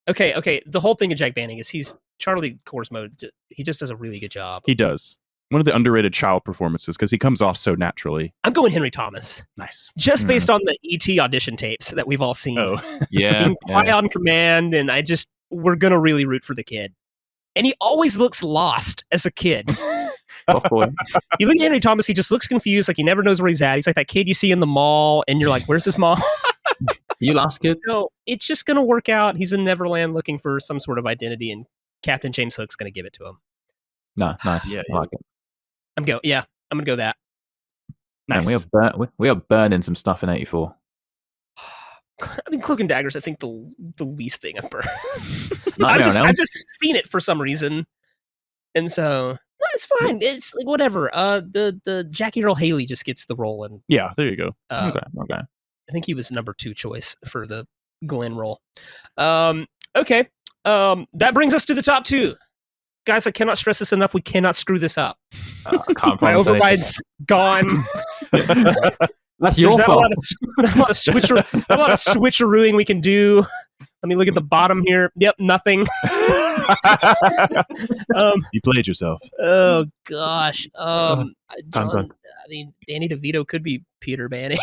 Okay. The whole thing of Jack Banning is he's Charlie Corsmo. He just does a really good job. He does. One of the underrated child performances because he comes off so naturally. I'm going Henry Thomas. Nice. Just based on the E.T. audition tapes that we've all seen. Oh, yeah. Quiet on Command, and we're going to really root for the kid. And he always looks lost as a kid. You look at Henry Thomas, he just looks confused, like he never knows where he's at. He's like that kid you see in the mall, and you're like, where's his mom? You lost, kid? So it's just going to work out. He's in Neverland looking for some sort of identity, and Captain James Hook's going to give it to him. No, nice. Yeah, I like it. I'm going to go that. Nice. Man, we are burning some stuff in '84. I mean, Cloak and Dagger's, I think, the least thing I've burned. I've just seen it for some reason. And so, it's fine. It's like, whatever. The Jackie Earle Haley just gets the role. And yeah, there you go. Okay. I think he was number 2 choice for the Glenn role. Okay. That brings us to the top 2. guys, I cannot stress this enough. We cannot screw this up. I can't My promise override's gone. That's your There's fault. not a lot of switcherooing we can do. Let me look at the bottom here. Yep, nothing. You played yourself. Oh gosh. John, done. I mean, Danny DeVito could be Peter Banning.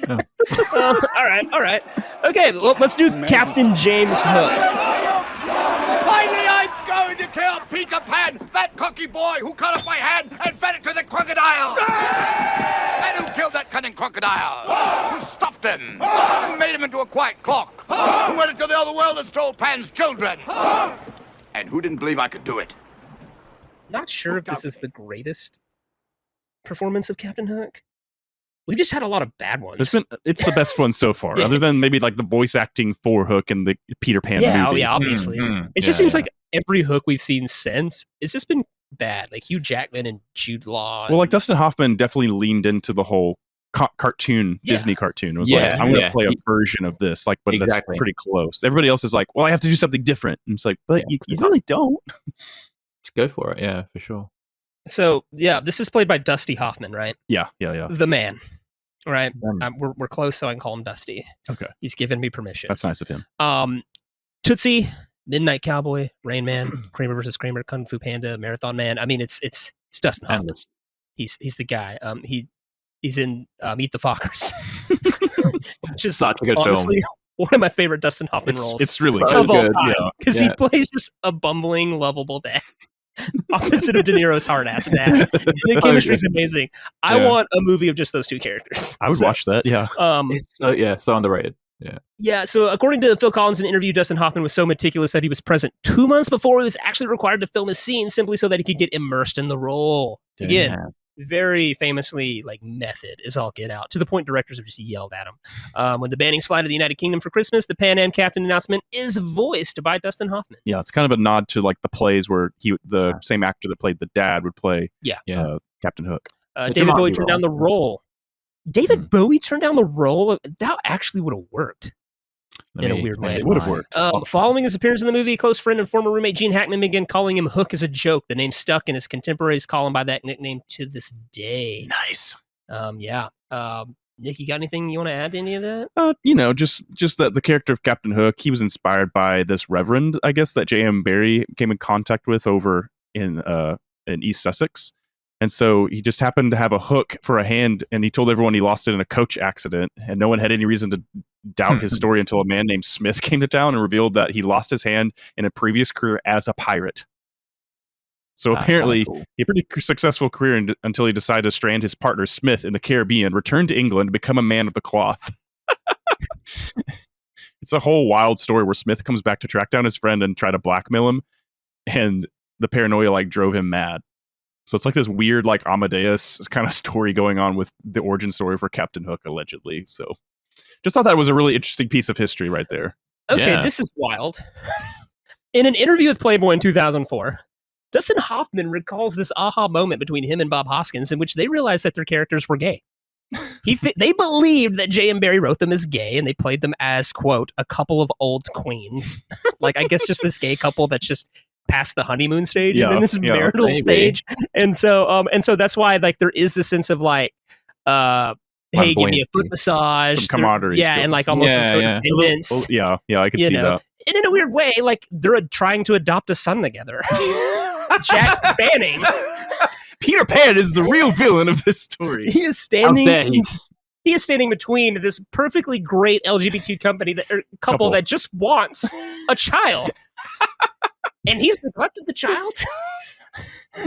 Oh. All right. Okay, well, let's do Captain James Hook. Finally, I'm going to kill Peter Pan, that cocky boy who cut off my hand and fed it to the crocodile. And who killed that cunning crocodile? Who stuffed him? Who made him into a quiet clock? Who went into the other world and stole Pan's children? And who didn't believe I could do it? Not sure if this is the greatest performance of Captain Hook. We've just had a lot of bad ones. It's the best one so far, Yeah. other than maybe like the voice acting for Hook and the Peter Pan movie. Oh yeah, obviously. Mhm. It just seems like every Hook we've seen since, it's just been bad. Like Hugh Jackman and Jude Law. Well, like Dustin Hoffman definitely leaned into the whole cartoon, Disney cartoon. It was like, I'm going to play a version of this, like, but that's pretty close. Everybody else is like, well, I have to do something different. And it's like, but you really don't. Just go for it. Yeah, for sure. So yeah, this is played by Dusty Hoffman, right? Yeah. The man. Right. We're close, so I can call him Dusty. Okay. He's given me permission. That's nice of him. Tootsie, Midnight Cowboy, Rain Man, Kramer versus Kramer, Kung Fu Panda, Marathon Man. I mean, it's Dustin Hoffman. He's the guy. He's in Meet the Fockers, which is such a good honestly film. one of my favorite Dustin Hoffman roles. It's really good. Of all time, because Yeah. he plays just a bumbling, lovable dad. Opposite of De Niro's hard ass dad. The chemistry is amazing. I want a movie of just those two characters. I would watch that. Yeah. It's so underrated. Yeah. So according to Phil Collins in an interview, Dustin Hoffman was so meticulous that he was present 2 months before he was actually required to film a scene, simply so that he could get immersed in the role. Again, very famously like method is all get out, to the point directors have just yelled at him. When the Bannings fly to the United Kingdom for Christmas, the Pan Am captain announcement is voiced by Dustin Hoffman. Yeah, it's kind of a nod to like the plays where the same actor that played the dad would play Captain Hook. David Bowie turned down the role. David Bowie turned down the role? That actually would have worked. In a weird way. It would have worked. Following his appearance in the movie, close friend and former roommate Gene Hackman began calling him Hook as a joke. The name stuck, and his contemporaries call him by that nickname to this day. Nice. Nick, you got anything you want to add to any of that? Just that the character of Captain Hook, he was inspired by this reverend, I guess, that J.M. Barrie came in contact with over in East Sussex. And so he just happened to have a hook for a hand, and he told everyone he lost it in a coach accident, and no one had any reason to doubt his story until a man named Smith came to town and revealed that he lost his hand in a previous career as a pirate. So apparently, he had a pretty successful career until he decided to strand his partner Smith in the Caribbean, return to England, and become a man of the cloth. It's a whole wild story where Smith comes back to track down his friend and try to blackmail him, and the paranoia like drove him mad. So it's like this weird like Amadeus kind of story going on with the origin story for Captain Hook, allegedly. So just thought that was a really interesting piece of history right there. Okay, This is wild. In an interview with Playboy in 2004, Dustin Hoffman recalls this aha moment between him and Bob Hoskins in which they realized that their characters were gay. They believed that J.M. Barrie wrote them as gay, and they played them as, quote, a couple of old queens. Like, I guess just this gay couple that's just past the honeymoon stage and then this marital stage. And so that's why like there is this sense of like hey, give me a foot massage, some camaraderie, and like almost some independence. I could see that. And in a weird way, like they're trying to adopt a son together. Jack Banning, Peter Pan is the real villain of this story. He is standing. He is standing between this perfectly great LGBT couple that just wants a child. And he's neglected the child.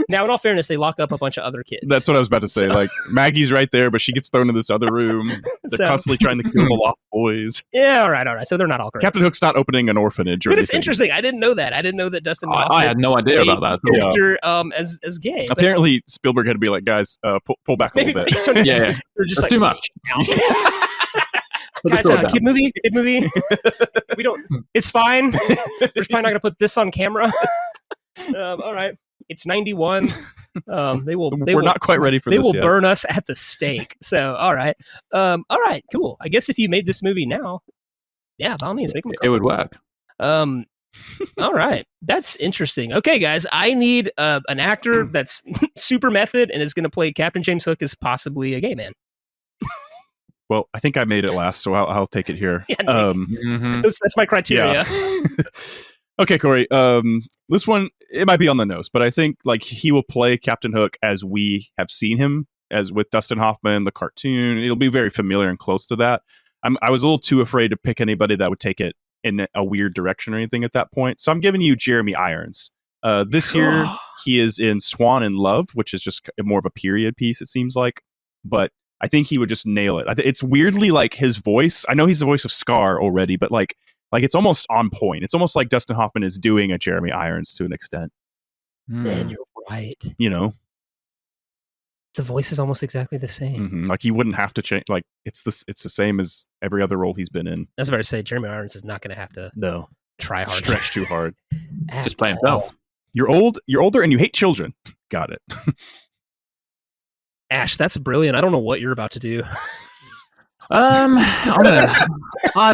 Now, in all fairness, they lock up a bunch of other kids. That's what I was about to say. Like, Maggie's right there, but she gets thrown in this other room. They're constantly trying to kill the lost boys. Yeah, all right. So they're not all great. Captain Hook's not opening an orphanage or But anything. it's interesting. I didn't know that. I didn't know that Dustin I had no idea about that. Character, as gay. Apparently, Spielberg had to be like, guys, pull back a little bit. They're just like, too much. Guys, kid movie. We don't. It's fine. We're probably not going to put this on camera. All right. It's 91. We're not quite ready for this. They will burn us at the stake. So, all right. All right. Cool. I guess if you made this movie now, by all means, make them. It would work. All right. That's interesting. Okay, guys, I need an actor that's super method and is going to play Captain James Hook as possibly a gay man. Well, I think I made it last, so I'll take it here. Yeah, Nick. That's my criteria. Yeah. Okay, Corey. This one, it might be on the nose, but I think like he will play Captain Hook as we have seen him, as with Dustin Hoffman, the cartoon. It'll be very familiar and close to that. I was a little too afraid to pick anybody that would take it in a weird direction or anything at that point. So I'm giving you Jeremy Irons. This year, he is in Swan in Love, which is just more of a period piece, it seems like. But I think he would just nail it. It's weirdly like his voice. I know he's the voice of Scar already, but like it's almost on point. It's almost like Dustin Hoffman is doing a Jeremy Irons to an extent. Man, you're right. You know, the voice is almost exactly the same. Mm-hmm. Like he wouldn't have to change. Like it's the same as every other role he's been in. I was about to say Jeremy Irons is not going to have to try hard, stretch too hard. Just play himself. You're older, and you hate children. Got it. Ash, that's brilliant. I don't know what you're about to do. I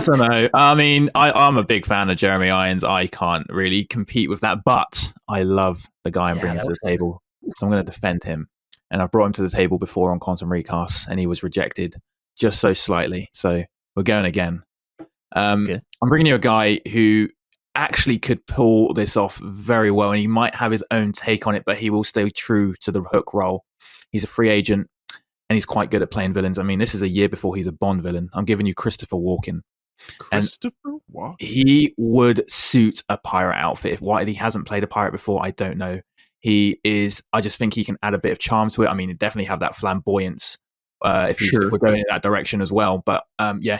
don't know. I mean, I'm a big fan of Jeremy Irons. I can't really compete with that, but I love the guy I'm bringing to the table, so I'm going to defend him. And I brought him to the table before on Quantum Recast, and he was rejected just so slightly. So we're going again. Okay. I'm bringing you a guy who actually could pull this off very well, and he might have his own take on it, but he will stay true to the Hook role. He's a free agent, and he's quite good at playing villains. I mean, this is a year before he's a Bond villain. I'm giving you Christopher Walken. Christopher Walken? He would suit a pirate outfit. Why he hasn't played a pirate before, I don't know. I just think he can add a bit of charm to it. I mean, he'd definitely have that flamboyance if we're going in that direction as well. But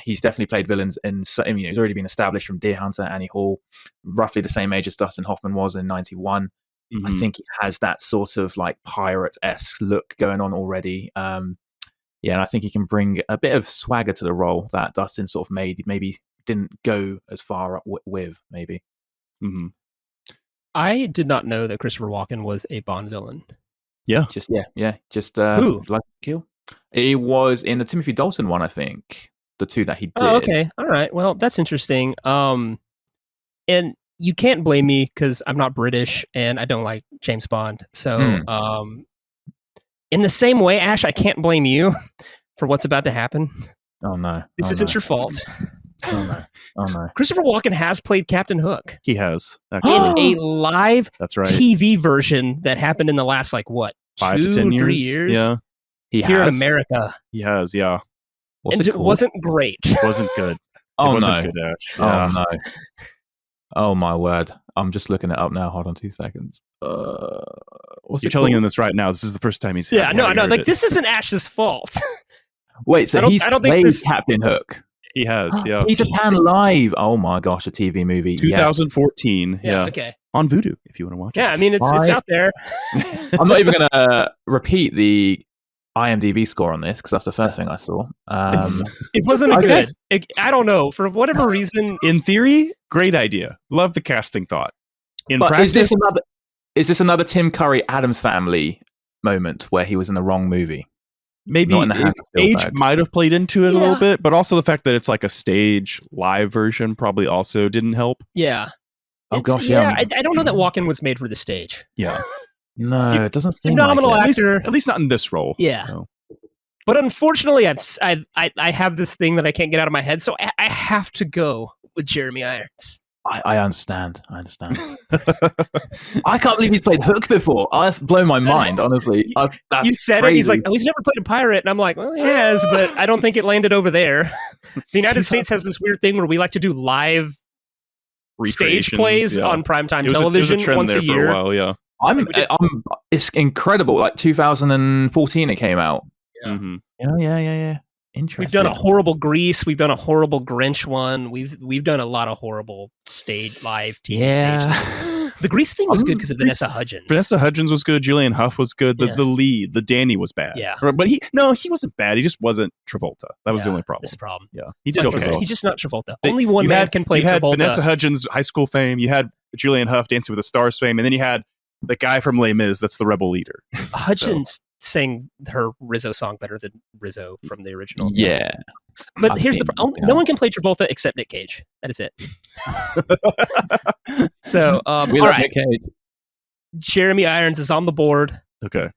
he's definitely played villains, and he's already been established from Deer Hunter, Annie Hall, roughly the same age as Dustin Hoffman was in 91. Mm-hmm. I think he has that sort of like pirate-esque look going on already. And I think he can bring a bit of swagger to the role that Dustin sort of maybe didn't go as far with, maybe. Mm-hmm. I did not know that Christopher Walken was a Bond villain. Yeah. Just who? License to Kill. He was in the Timothy Dalton one, I think. The two that he did. Oh, okay. All right. Well, that's interesting. And you can't blame me because I'm not British and I don't like James Bond. So, in the same way, Ash, I can't blame you for what's about to happen. Oh no! This isn't your fault. Oh no! Christopher Walken has played Captain Hook. He has in a live That's right. TV version that happened in the last 5 to 10 years? 3 years? Yeah, here in America. He has. Yeah, it wasn't great. It wasn't good. Oh it wasn't no! Good, Ash. Oh no! Oh my word! I'm just looking it up now. Hold on 2 seconds. You're telling him this right now. This is the first time he's. Yeah, no. Like this isn't Ash's fault. Wait, so I don't think this... Captain Hook. He has, yeah. Peter Pan Live. Oh my gosh, a TV movie. 2014. Yeah. Okay. On Vudu, if you want to watch it. Yeah, I mean it's out there. I'm not even going to repeat the IMDb score on this because that's the first thing I saw. It wasn't good. I don't know, for whatever reason. In theory, great idea. Love the casting thought. In but practice, is this another Tim Curry Addams Family moment where he was in the wrong movie? Maybe age might have played into it a little bit, but also the fact that it's like a stage live version probably also didn't help. Yeah. Oh gosh, yeah. I don't know that Walken was made for the stage. Yeah. No, it doesn't seem phenomenal like actor. At least not in this role. Yeah. No. But unfortunately, I have this thing that I can't get out of my head, so I have to go with Jeremy Irons. I understand. I can't believe he's played Hook before. That's blown my mind, honestly. You said crazy. it. He's like, he's never played a pirate. And I'm like, well, he has, but I don't think it landed over there. The United States has this weird thing where we like to do live stage plays on primetime television once a year. For a while, yeah. It's incredible. Like 2014 it came out. Yeah. Mm-hmm. Yeah. Interesting. We've done a horrible Grease. We've done a horrible Grinch one. We've done a lot of horrible live TV stage things. The Grease thing was good because of Vanessa Hudgens. Vanessa Hudgens was good. Julianne Hough was good. The lead, the Danny was bad. Yeah. But he wasn't bad. He just wasn't Travolta. That was the only problem. That's the problem. Yeah. He did okay. He's just not Travolta. Only one man can play Travolta. You had Vanessa Hudgens high school fame. You had Julianne Hough Dancing with the Stars fame. And then you had the guy from Les Mis that's the rebel leader. Hudgens sang her Rizzo song better than Rizzo from the original. Yeah. But here's the problem. No one can play Travolta except Nick Cage. That is it. So, all right. Nick Cage. Jeremy Irons is on the board. Okay.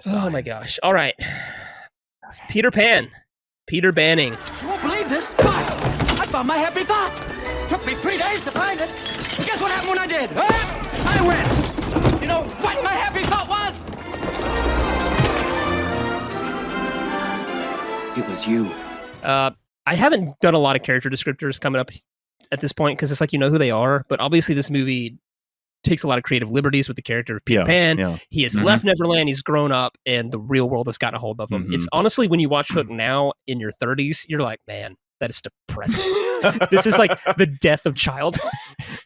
Oh my gosh. All right. Peter Pan. Peter Banning. You won't believe this, but I found my happy thought. Took me 3 days to find it. Guess what happened when I did? I went. You know what my happy thought was? It was you. I haven't done a lot of character descriptors coming up at this point because it's like you know who they are, but obviously this movie takes a lot of creative liberties with the character of Peter Pan. Yeah. He has left Neverland, he's grown up, and the real world has gotten a hold of him. It's honestly, when you watch Hook now in your 30s, you're like, man, that is depressing. This is like the death of childhood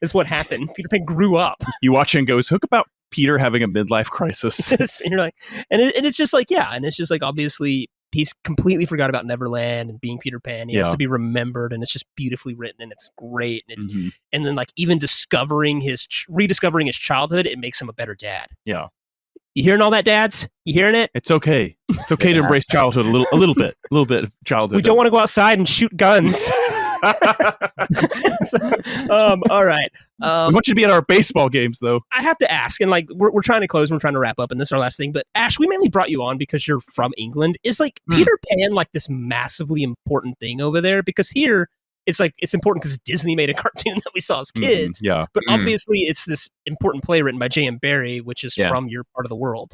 is what happened. Peter Pan grew up. You watch and goes, Hook about Peter having a midlife crisis. And you're like, and it's just like, yeah, and it's just like, obviously, he's completely forgot about Neverland and being Peter Pan. He has to be remembered, and it's just beautifully written, and it's great. And, and then, like, even rediscovering his childhood, it makes him a better dad. Yeah. You hearing all that, dads? You hearing it? It's okay. It's okay to embrace childhood a little bit of childhood. We don't want to go outside and shoot guns. All right. We want you to be at our baseball games, though. I have to ask, and like we're trying to close, we're trying to wrap up, and this is our last thing. But Ash, we mainly brought you on because you're from England. Is like Peter Pan like this massively important thing over there? Because here it's like it's important because Disney made a cartoon that we saw as kids. Yeah, but obviously it's this important play written by J.M. Barrie, which is from your part of the world.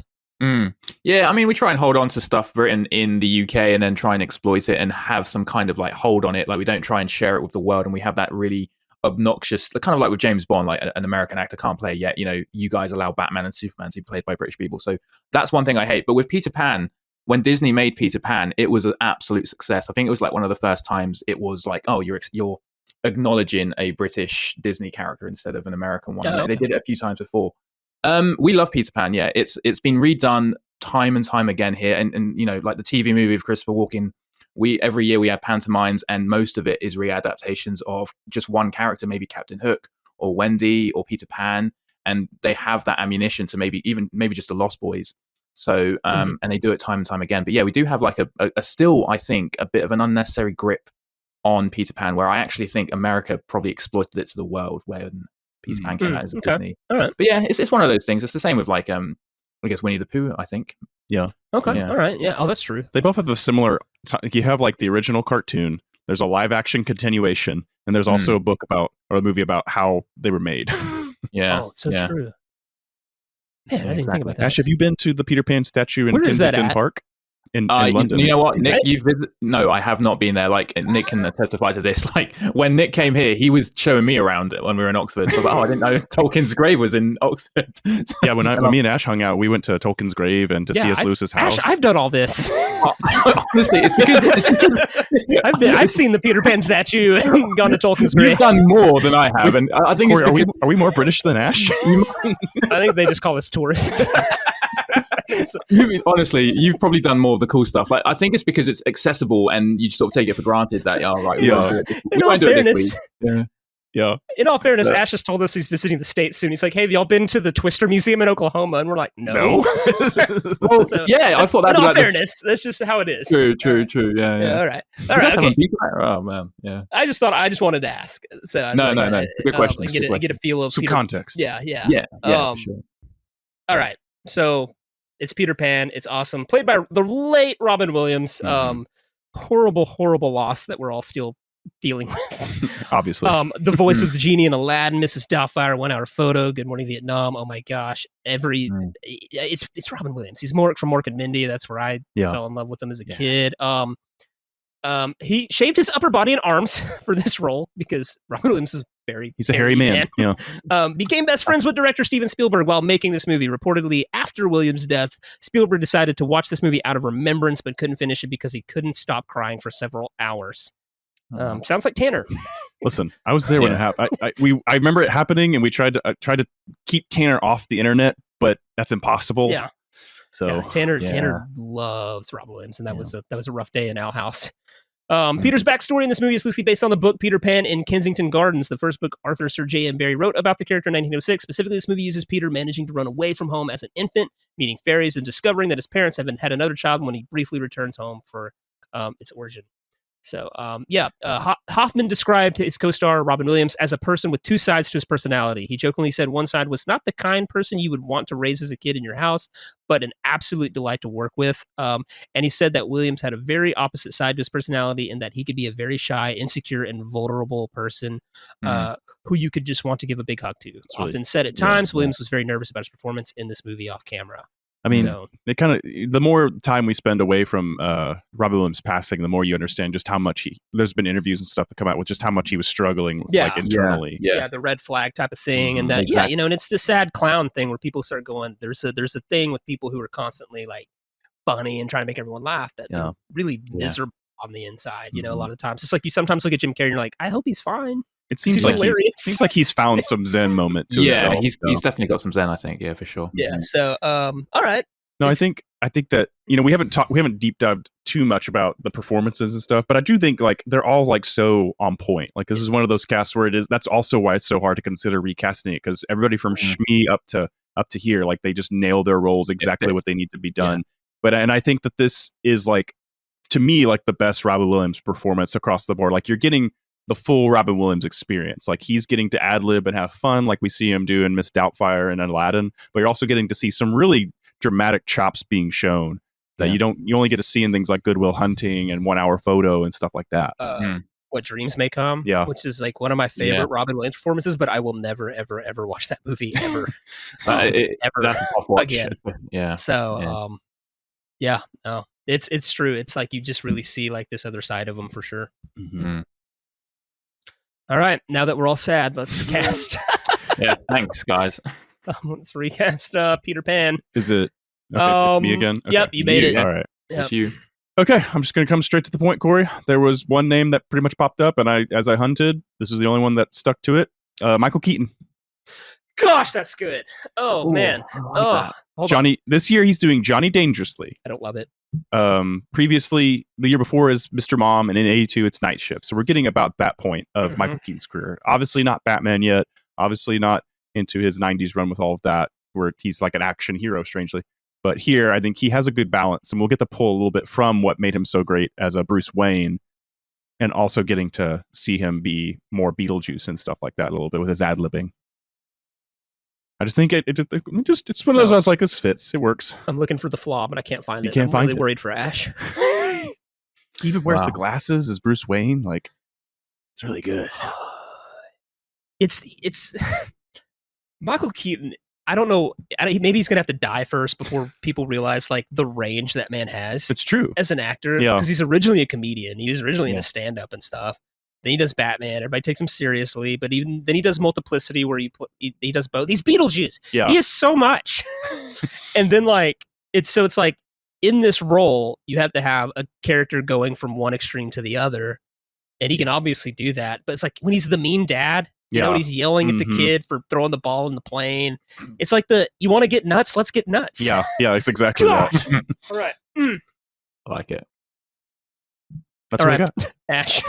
Yeah, I mean, we try and hold on to stuff written in the UK and then try and exploit it and have some kind of like hold on it. Like we don't try and share it with the world, and we have that really obnoxious, kind of like with James Bond, like an American actor can't play yet. You know, you guys allow Batman and Superman to be played by British people. So that's one thing I hate. But with Peter Pan, when Disney made Peter Pan, it was an absolute success. I think it was like one of the first times it was like, oh, you're acknowledging a British Disney character instead of an American one. They did it a few times before. We love Peter Pan. Yeah, it's been redone time and time again here, and you know, like the TV movie of Christopher Walken. Every year we have pantomimes, and most of it is readaptations of just one character, maybe Captain Hook or Wendy or Peter Pan, and they have that ammunition to maybe just the Lost Boys. So and they do it time and time again. But yeah, we do have like a still, I think, a bit of an unnecessary grip on Peter Pan, where I actually think America probably exploited it to the world when Peter Pan came out as a Disney. All right. But yeah, it's one of those things. It's the same with like I guess Winnie the Pooh, I think. Yeah. Okay. Yeah. All right. Yeah. Oh, that's true. They both have a similar. You have like the original cartoon. There's a live action continuation, and there's also a book about or a movie about how they were made. Yeah. Oh, so yeah. true. Man, I didn't think about that. Ash, have you been to the Peter Pan statue in Kensington Park in London? You know what, Nick? No, I have not been there. Like Nick can testify to this. Like when Nick came here, he was showing me around when we were in Oxford. So I was like, oh, I didn't know Tolkien's grave was in Oxford. Yeah, when me and Ash hung out, we went to Tolkien's grave and to C.S. Lewis's house. Ash, I've done all this. Honestly, it's because I've seen the Peter Pan statue and gone to Tolkien's grave. You've done more than I have, and I think Corey, are we more British than Ash? I think they just call us tourists. Honestly, you've probably done more of the cool stuff. Like, I think it's because it's accessible and you sort of take it for granted that, we won't do it this week. Yeah. In all fairness, Ash has told us he's visiting the States soon. He's like, hey, have y'all been to the Twister Museum in Oklahoma? And we're like, no. Well, so, I thought that. In all fairness, that's just how it is. True. Yeah. All right. Okay. Oh man, yeah. I just wanted to ask. So no. Good question. Get a feel of some context. Yeah. For sure. All right. So it's Peter Pan. It's awesome. Played by the late Robin Williams. Horrible loss that we're all still dealing with. Obviously. The voice of the genie in Aladdin, Mrs. Doubtfire, 1 Hour Photo, Good Morning Vietnam. Oh my gosh. It's Robin Williams. He's Mork from Mork and Mindy. That's where I fell in love with him as a kid. He shaved his upper body and arms for this role because Robin Williams is he's a hairy man. Yeah. Became best friends with director Steven Spielberg while making this movie. Reportedly, after Williams' death, Spielberg decided to watch this movie out of remembrance, but couldn't finish it because he couldn't stop crying for several hours. Sounds like Tanner. Listen, I was there when it happened. I remember it happening, and we tried to keep Tanner off the internet, but that's impossible. Yeah. So Tanner loves Robin Williams, and that was a rough day in Owl House. Peter's backstory in this movie is loosely based on the book Peter Pan in Kensington Gardens, the first book Arthur Sir J.M. Barrie wrote about the character in 1906. Specifically, this movie uses Peter managing to run away from home as an infant, meeting fairies, and discovering that his parents haven't had another child when he briefly returns home for its origin. So, Hoffman described his co-star, Robin Williams, as a person with two sides to his personality. He jokingly said one side was not the kind person you would want to raise as a kid in your house, but an absolute delight to work with. And he said that Williams had a very opposite side to his personality in that he could be a very shy, insecure, and vulnerable person who you could just want to give a big hug to. It's often said at times, Williams was very nervous about his performance in this movie off camera. I mean, it kind of, the more time we spend away from Robin Williams passing, the more you understand just how much there's been interviews and stuff that come out with just how much he was struggling like internally. Yeah, the red flag type of thing. And that, exactly. and it's the sad clown thing where people start going, there's a thing with people who are constantly like funny and trying to make everyone laugh that they're really miserable on the inside, a lot of times. It's like you sometimes look at Jim Carrey and you're like, I hope he's fine. It seems like he's found some Zen moment to himself. He's definitely got some Zen, I think. Yeah, for sure. Yeah. So, all right. No, I think that we haven't deep dived too much about the performances and stuff, but I do think like they're all like so on point. Like this is one of those casts where that's also why it's so hard to consider recasting it, because everybody from Smee up to here, like they just nail their roles exactly what they need to be done. But and I think that this is like, to me, like the best Robin Williams performance across the board. Like you're getting the full Robin Williams experience. Like he's getting to ad lib and have fun, like we see him do in Miss Doubtfire and Aladdin. But you're also getting to see some really dramatic chops being shown that you only get to see in things like Good Will Hunting and 1 Hour Photo and stuff like that. What Dreams May Come, which is like one of my favorite Robin Williams performances, but I will never, ever, ever watch that movie ever, that's a tough watch. Again. Yeah. So, no, it's true. It's like you just really see like this other side of him for sure. Mm-hmm. All right, now that we're all sad, let's cast. Thanks, guys. Let's recast Peter Pan. Is it? Okay, it's me again. Okay. Yep, you made it. All right, it's you. Okay, I'm just going to come straight to the point, Corey. There was one name that pretty much popped up, and as I hunted, this was the only one that stuck to it. Michael Keaton. Gosh, that's good. Oh man. Johnny. This year he's doing Johnny Dangerously. I don't love it. Previously, the year before is Mr. Mom, and in 82 it's Night Shift. So we're getting about that point of Michael Keaton's career. Obviously not Batman yet. Obviously not into his 90s run with all of that, where he's like an action hero, strangely. But here, I think he has a good balance, and we'll get to pull a little bit from what made him so great as a Bruce Wayne, and also getting to see him be more Beetlejuice and stuff like that a little bit with his ad-libbing. I just think it's one of those. I was like, this fits. It works. I'm looking for the flaw, but I can't find it. I'm really worried for Ash. He even wears the glasses as Bruce Wayne. Like, it's really good. It's Michael Keaton. I don't know. Maybe he's gonna have to die first before people realize like the range that man has. It's true as an actor, because he's originally a comedian. He was originally into stand-up and stuff. Then he does Batman. Everybody takes him seriously, but even then he does Multiplicity, where he does both. He's Beetlejuice. Yeah, he is so much. And then like it's like in this role, you have to have a character going from one extreme to the other, and he can obviously do that. But it's like when he's the mean dad, you know, when he's yelling at the kid for throwing the ball in the plane. It's like you want to get nuts? Let's get nuts. Yeah, it's exactly that. All right, I like it. That's what I got. Ash.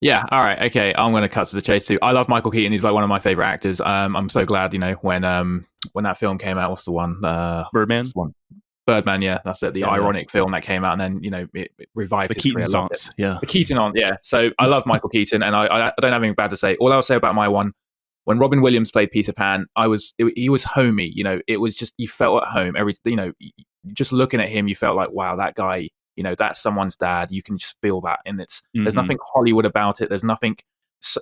Yeah, all right, okay. I'm going to cut to the chase too. I love Michael Keaton. He's like one of my favorite actors. I'm so glad, when that film came out. What's the one? Birdman. Birdman. Yeah, that's it. The ironic film that came out, and then it revived the Keaton-sance. The Keaton. Yeah. So I love Michael Keaton, and I don't have anything bad to say. All I'll say about my one, when Robin Williams played Peter Pan, he was homey. It was just, you felt at home. Just looking at him, you felt like, wow, that guy. That's someone's dad. You can just feel that. And there's nothing Hollywood about it. There's nothing,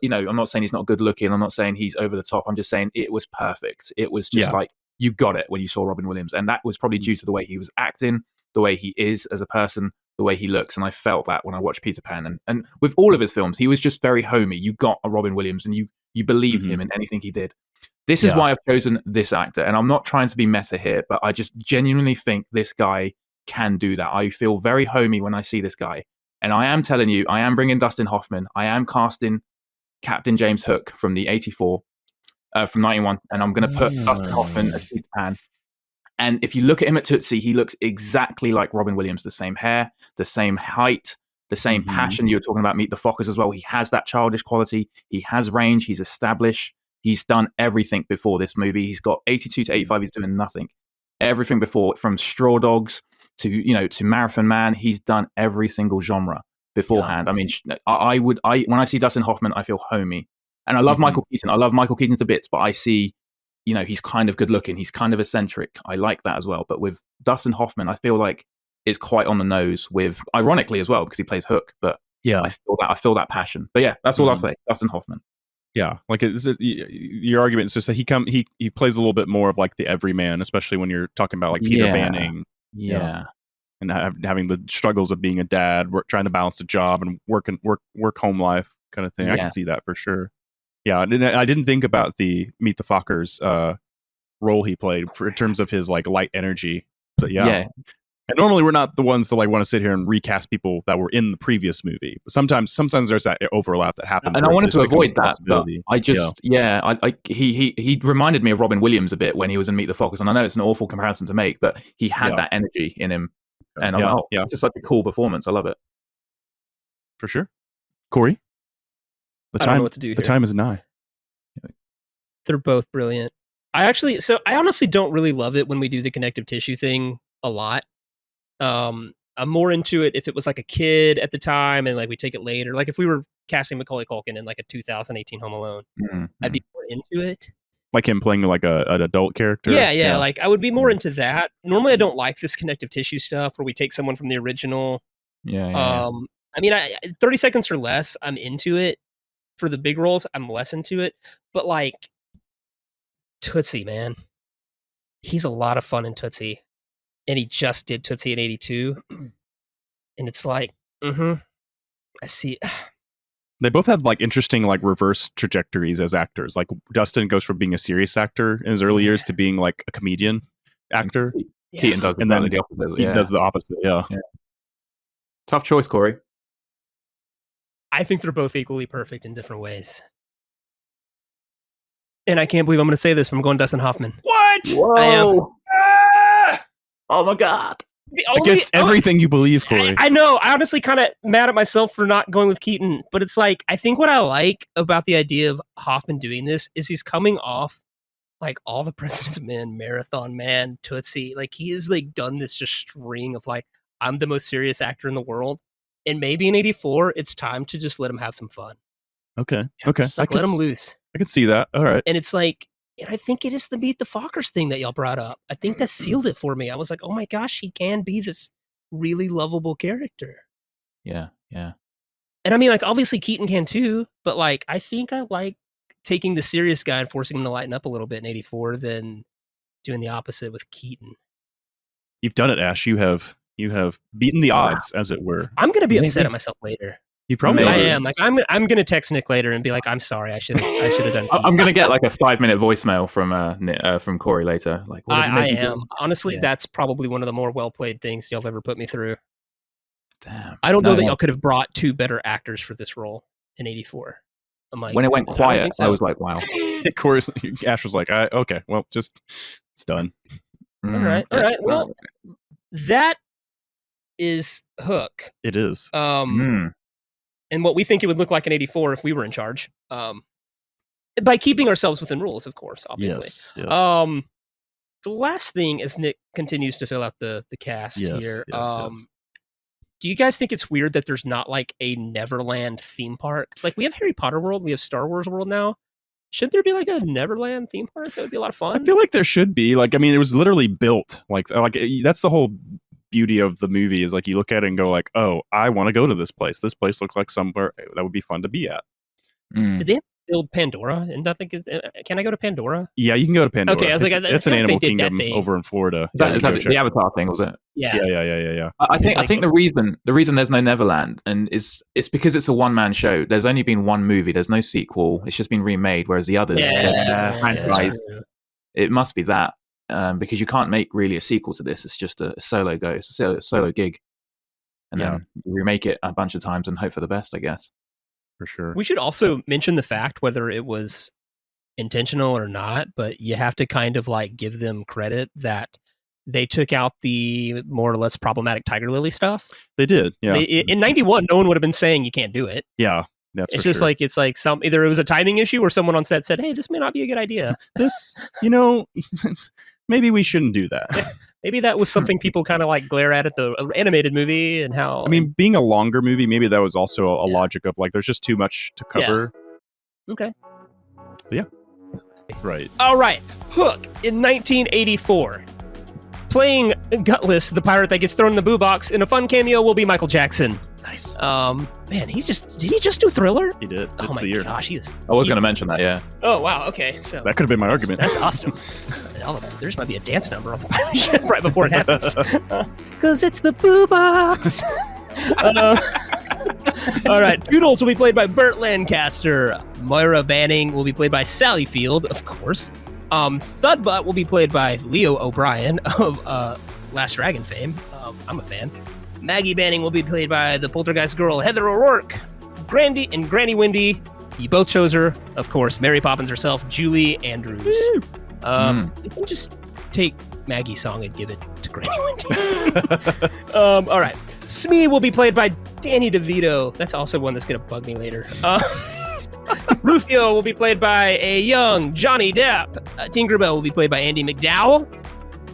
I'm not saying he's not good looking. I'm not saying he's over the top. I'm just saying it was perfect. It was just like, you got it when you saw Robin Williams. And that was probably due to the way he was acting, the way he is as a person, the way he looks. And I felt that when I watched Peter Pan. And with all of his films, he was just very homey. You got a Robin Williams and you believed him in anything he did. This is why I've chosen this actor. And I'm not trying to be meta here, but I just genuinely think this guy can do that. I feel very homey when I see this guy. And I am telling you, I am bringing Dustin Hoffman. I am casting Captain James Hook from the 84, from 91. And I'm going to put Dustin Hoffman as Peter Pan. And if you look at him at Tootsie, he looks exactly like Robin Williams. The same hair, the same height, the same passion you were talking about. Meet the Fockers as well. He has that childish quality. He has range. He's established. He's done everything before this movie. He's got 82 to 85. He's doing nothing. Everything before, from Straw Dogs to Marathon Man. He's done every single genre beforehand. I mean, when I see Dustin Hoffman, I feel homey. And I love Michael Keaton. I love Michael Keaton to bits, but I see, he's kind of good looking. He's kind of eccentric. I like that as well. But with Dustin Hoffman, I feel like it's quite on the nose with, ironically as well, because he plays Hook. But yeah, I feel that passion. But yeah, that's all I'll say. Dustin Hoffman. Yeah, like your argument is just that he plays a little bit more of like the everyman, especially when you're talking about like Peter Banning. Yeah. And having the struggles of being a dad, trying to balance a job and work home life kind of thing. I can see that for sure. Yeah, and I didn't think about the Meet the Fockers role he played in terms of his like light energy. But yeah. And normally we're not the ones that like want to sit here and recast people that were in the previous movie. But sometimes there's that overlap that happens. And I wanted to avoid that. But I just he reminded me of Robin Williams a bit when he was in Meet the Fockers, and I know it's an awful comparison to make, but he had that energy in him. And I was like, it's just such a cool performance. I love it. For sure. Corey? I don't know what to do here. The time is nigh. They're both brilliant. I honestly don't really love it when we do the connective tissue thing a lot. I'm more into it if it was like a kid at the time and like we take it later. Like if we were casting Macaulay Culkin in like a 2018 Home Alone, I'd be more into it. Like him playing like an adult character? Yeah. Like I would be more into that. Normally I don't like this connective tissue stuff where we take someone from the original. I mean, 30 seconds or less, I'm into it. For the big roles, I'm less into it. But like Tootsie, man. He's a lot of fun in Tootsie. And he just did Tootsie in 82. And it's like, I see. They both have like interesting like reverse trajectories as actors. Like Dustin goes from being a serious actor in his early years to being like a comedian actor. Keaton does the opposite. He does the opposite, yeah. Tough choice, Corey. I think they're both equally perfect in different ways. And I can't believe I'm going to say this, but I'm going Dustin Hoffman. What? Whoa. I am. Oh my God. Against everything you believe, Corey. I know. I honestly kind of mad at myself for not going with Keaton, but it's like, I think what I like about the idea of Hoffman doing this is he's coming off like All the President's Men, Marathon Man, Tootsie. Like he has like done this just string of like, I'm the most serious actor in the world. And maybe in 84, it's time to just let him have some fun. Okay. Like, let him loose. I can see that. All right. And it's like, and I think it is the Meet the Fockers thing that y'all brought up. I think that sealed it for me. I was like, oh my gosh, he can be this really lovable character. Yeah. And I mean, like, obviously Keaton can too, but like, I think I like taking the serious guy and forcing him to lighten up a little bit in 84 than doing the opposite with Keaton. You've done it, Ash. You have beaten the odds, as it were. I'm going to be upset at myself later. You probably I am. Like, I'm going to text Nick later and be like, I'm sorry. I should have done Keaton. I'm going to get like a 5-minute voicemail from Corey later. Like, I am. Honestly, that's probably one of the more well-played things y'all have ever put me through. Damn. I don't know that y'all could have brought two better actors for this role in 84. I'm like, when it went quiet, I was like, wow. Of course, Ash was like, okay, well, it's done. All right. Well, that is Hook. It is. And what we think it would look like in 84 if we were in charge. By keeping ourselves within rules, of course, obviously. Yes. The last thing, as Nick continues to fill out the cast here, do you guys think it's weird that there's not like a Neverland theme park? Like we have Harry Potter World, we have Star Wars World now. Should there be like a Neverland theme park? That would be a lot of fun. I feel like there should be. Like, I mean, it was literally built. Like that's the whole beauty of the movie is like you look at it and go like, oh, I want to go to this place. This place looks like somewhere that would be fun to be at. Did they build Pandora? And nothing? Can I go to Pandora? Yeah, you can go to Pandora. Okay, I was like, it's an animal kingdom over in Florida. Is that the Avatar thing? Was it? Yeah. I think the reason there's no Neverland and it's because it's a one-man show. There's only been one movie. There's no sequel. It's just been remade. Whereas the others, franchise, it must be that because you can't make really a sequel to this. It's just a solo go. It's a solo gig, and then you remake it a bunch of times and hope for the best, I guess. For sure. We should also mention the fact, whether it was intentional or not, but you have to kind of like give them credit that they took out the more or less problematic Tiger Lily stuff. They did, yeah. In 91, no one would have been saying you can't do it. Yeah, that's it's for just sure. like, it's like either it was a timing issue or someone on set said, hey, this may not be a good idea. This, maybe we shouldn't do that. Maybe that was something people kind of like glare at the animated movie and how. I mean, being a longer movie, maybe that was also a logic of like, there's just too much to cover. Yeah. Okay. But yeah. Right. All right. Hook in 1984. Playing Gutless, the pirate that gets thrown in the boo box, in a fun cameo will be Michael Jackson. Nice. Man, did he just do Thriller? He did. Oh my gosh, I was going to mention that, yeah. Oh wow, okay. So that could have been my argument. That's awesome. There's might be a dance number right before it happens. Because it's the boo box. All right, Toodles will be played by Burt Lancaster. Moira Banning will be played by Sally Field, of course. Thudbutt will be played by Leo O'Brien of Last Dragon fame. I'm a fan. Maggie Banning will be played by the Poltergeist girl Heather O'Rourke. Granny Wendy, you both chose her, of course. Mary Poppins herself, Julie Andrews. You can just take Maggie's song and give it to Granny Wendy. All right. Smee will be played by Danny DeVito. That's also one that's going to bug me later. Rufio will be played by a young Johnny Depp. Tinkerbell will be played by Andy McDowell.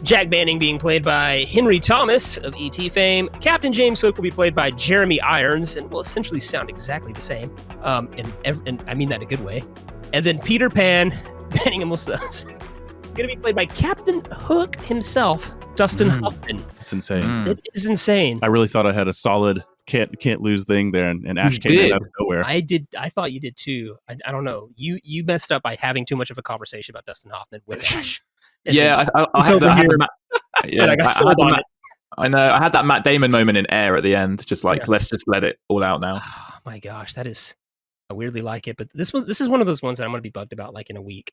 Jack Banning being played by Henry Thomas of E.T. fame. Captain James Hook will be played by Jeremy Irons and will essentially sound exactly the same. And I mean that in a good way. And then Peter Pan, Banning almost does, going to be played by Captain Hook himself, Dustin Hoffman. It's insane. It is insane. I really thought I had a solid can't lose thing there, and Ash came in out of nowhere. I thought you did too. I don't know. You messed up by having too much of a conversation about Dustin Hoffman with Ash. Yeah, I know. I had that Matt Damon moment in Air at the end. Just like, let's just let it all out now. Oh my gosh, that is. I weirdly like it, but this is one of those ones that I'm going to be bugged about like in a week.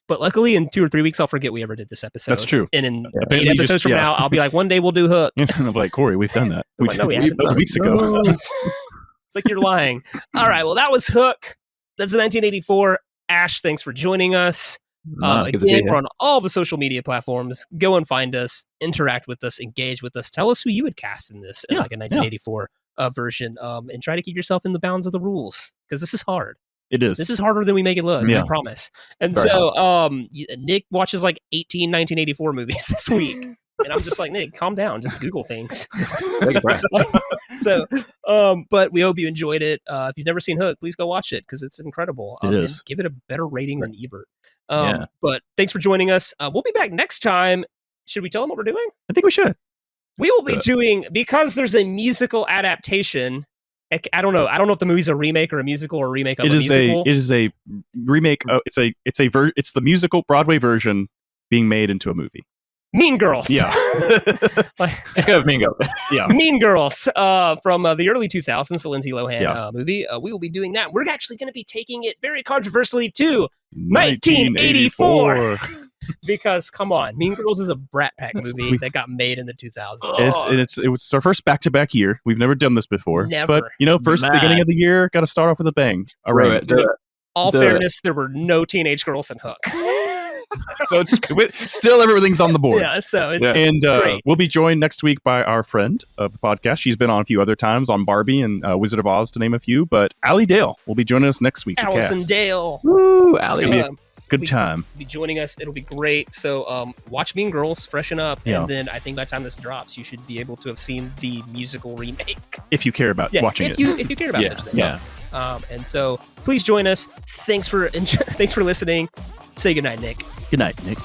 But luckily, in 2 or 3 weeks, I'll forget we ever did this episode. That's true. And in 8 episodes from now, I'll be like, one day we'll do Hook. And I'm like, Corey, we've done that. That was weeks ago. It's like you're lying. All right, well, that was Hook. That's 1984. Ash, thanks for joining us. Again, we're on all the social media platforms. Go and find us, interact with us, engage with us. Tell us who you would cast in this in like a 1984 version, and try to keep yourself in the bounds of the rules, because this is hard. It is. This is harder than we make it look, I promise. And Nick watches like 18 1984 movies this week. And I'm just like, Nick, calm down. Just Google things. But we hope you enjoyed it. If you've never seen Hook, please go watch it because it's incredible. It is. Give it a better rating than Ebert. But thanks for joining us. We'll be back next time. Should we tell them what we're doing? I think we should. We will be doing, because there's a musical adaptation. I don't know if the movie's a remake or a musical or a remake of a musical. It is a remake. It's the musical Broadway version being made into a movie. Mean Girls. Yeah. Let's go with Mean Girls. Yeah. Mean Girls from the early 2000s, the Lindsay Lohan movie. We will be doing that. We're actually going to be taking it very controversially to 1984. Because, come on, Mean Girls is a Brat Pack movie that got made in the 2000s. It was our first back-to-back year. We've never done this before. Never. But, first beginning of the year, got to start off with a bang. All right. All fairness, there were no teenage girls in Hook. So it's still everything's on the board. Yeah, so it's great. We'll be joined next week by our friend of the podcast. She's been on a few other times on Barbie and Wizard of Oz, to name a few. But Allie Dale will be joining us next week. Allison Dale. Woo, Allie. Good time. Be joining us. It'll be great. So watch Mean Girls, freshen up, and then I think by the time this drops, you should be able to have seen the musical remake. If you care about watching it. If you care about such things. Yeah. And so please join us. Thanks for listening. Say goodnight, Nick. Good night, Nick.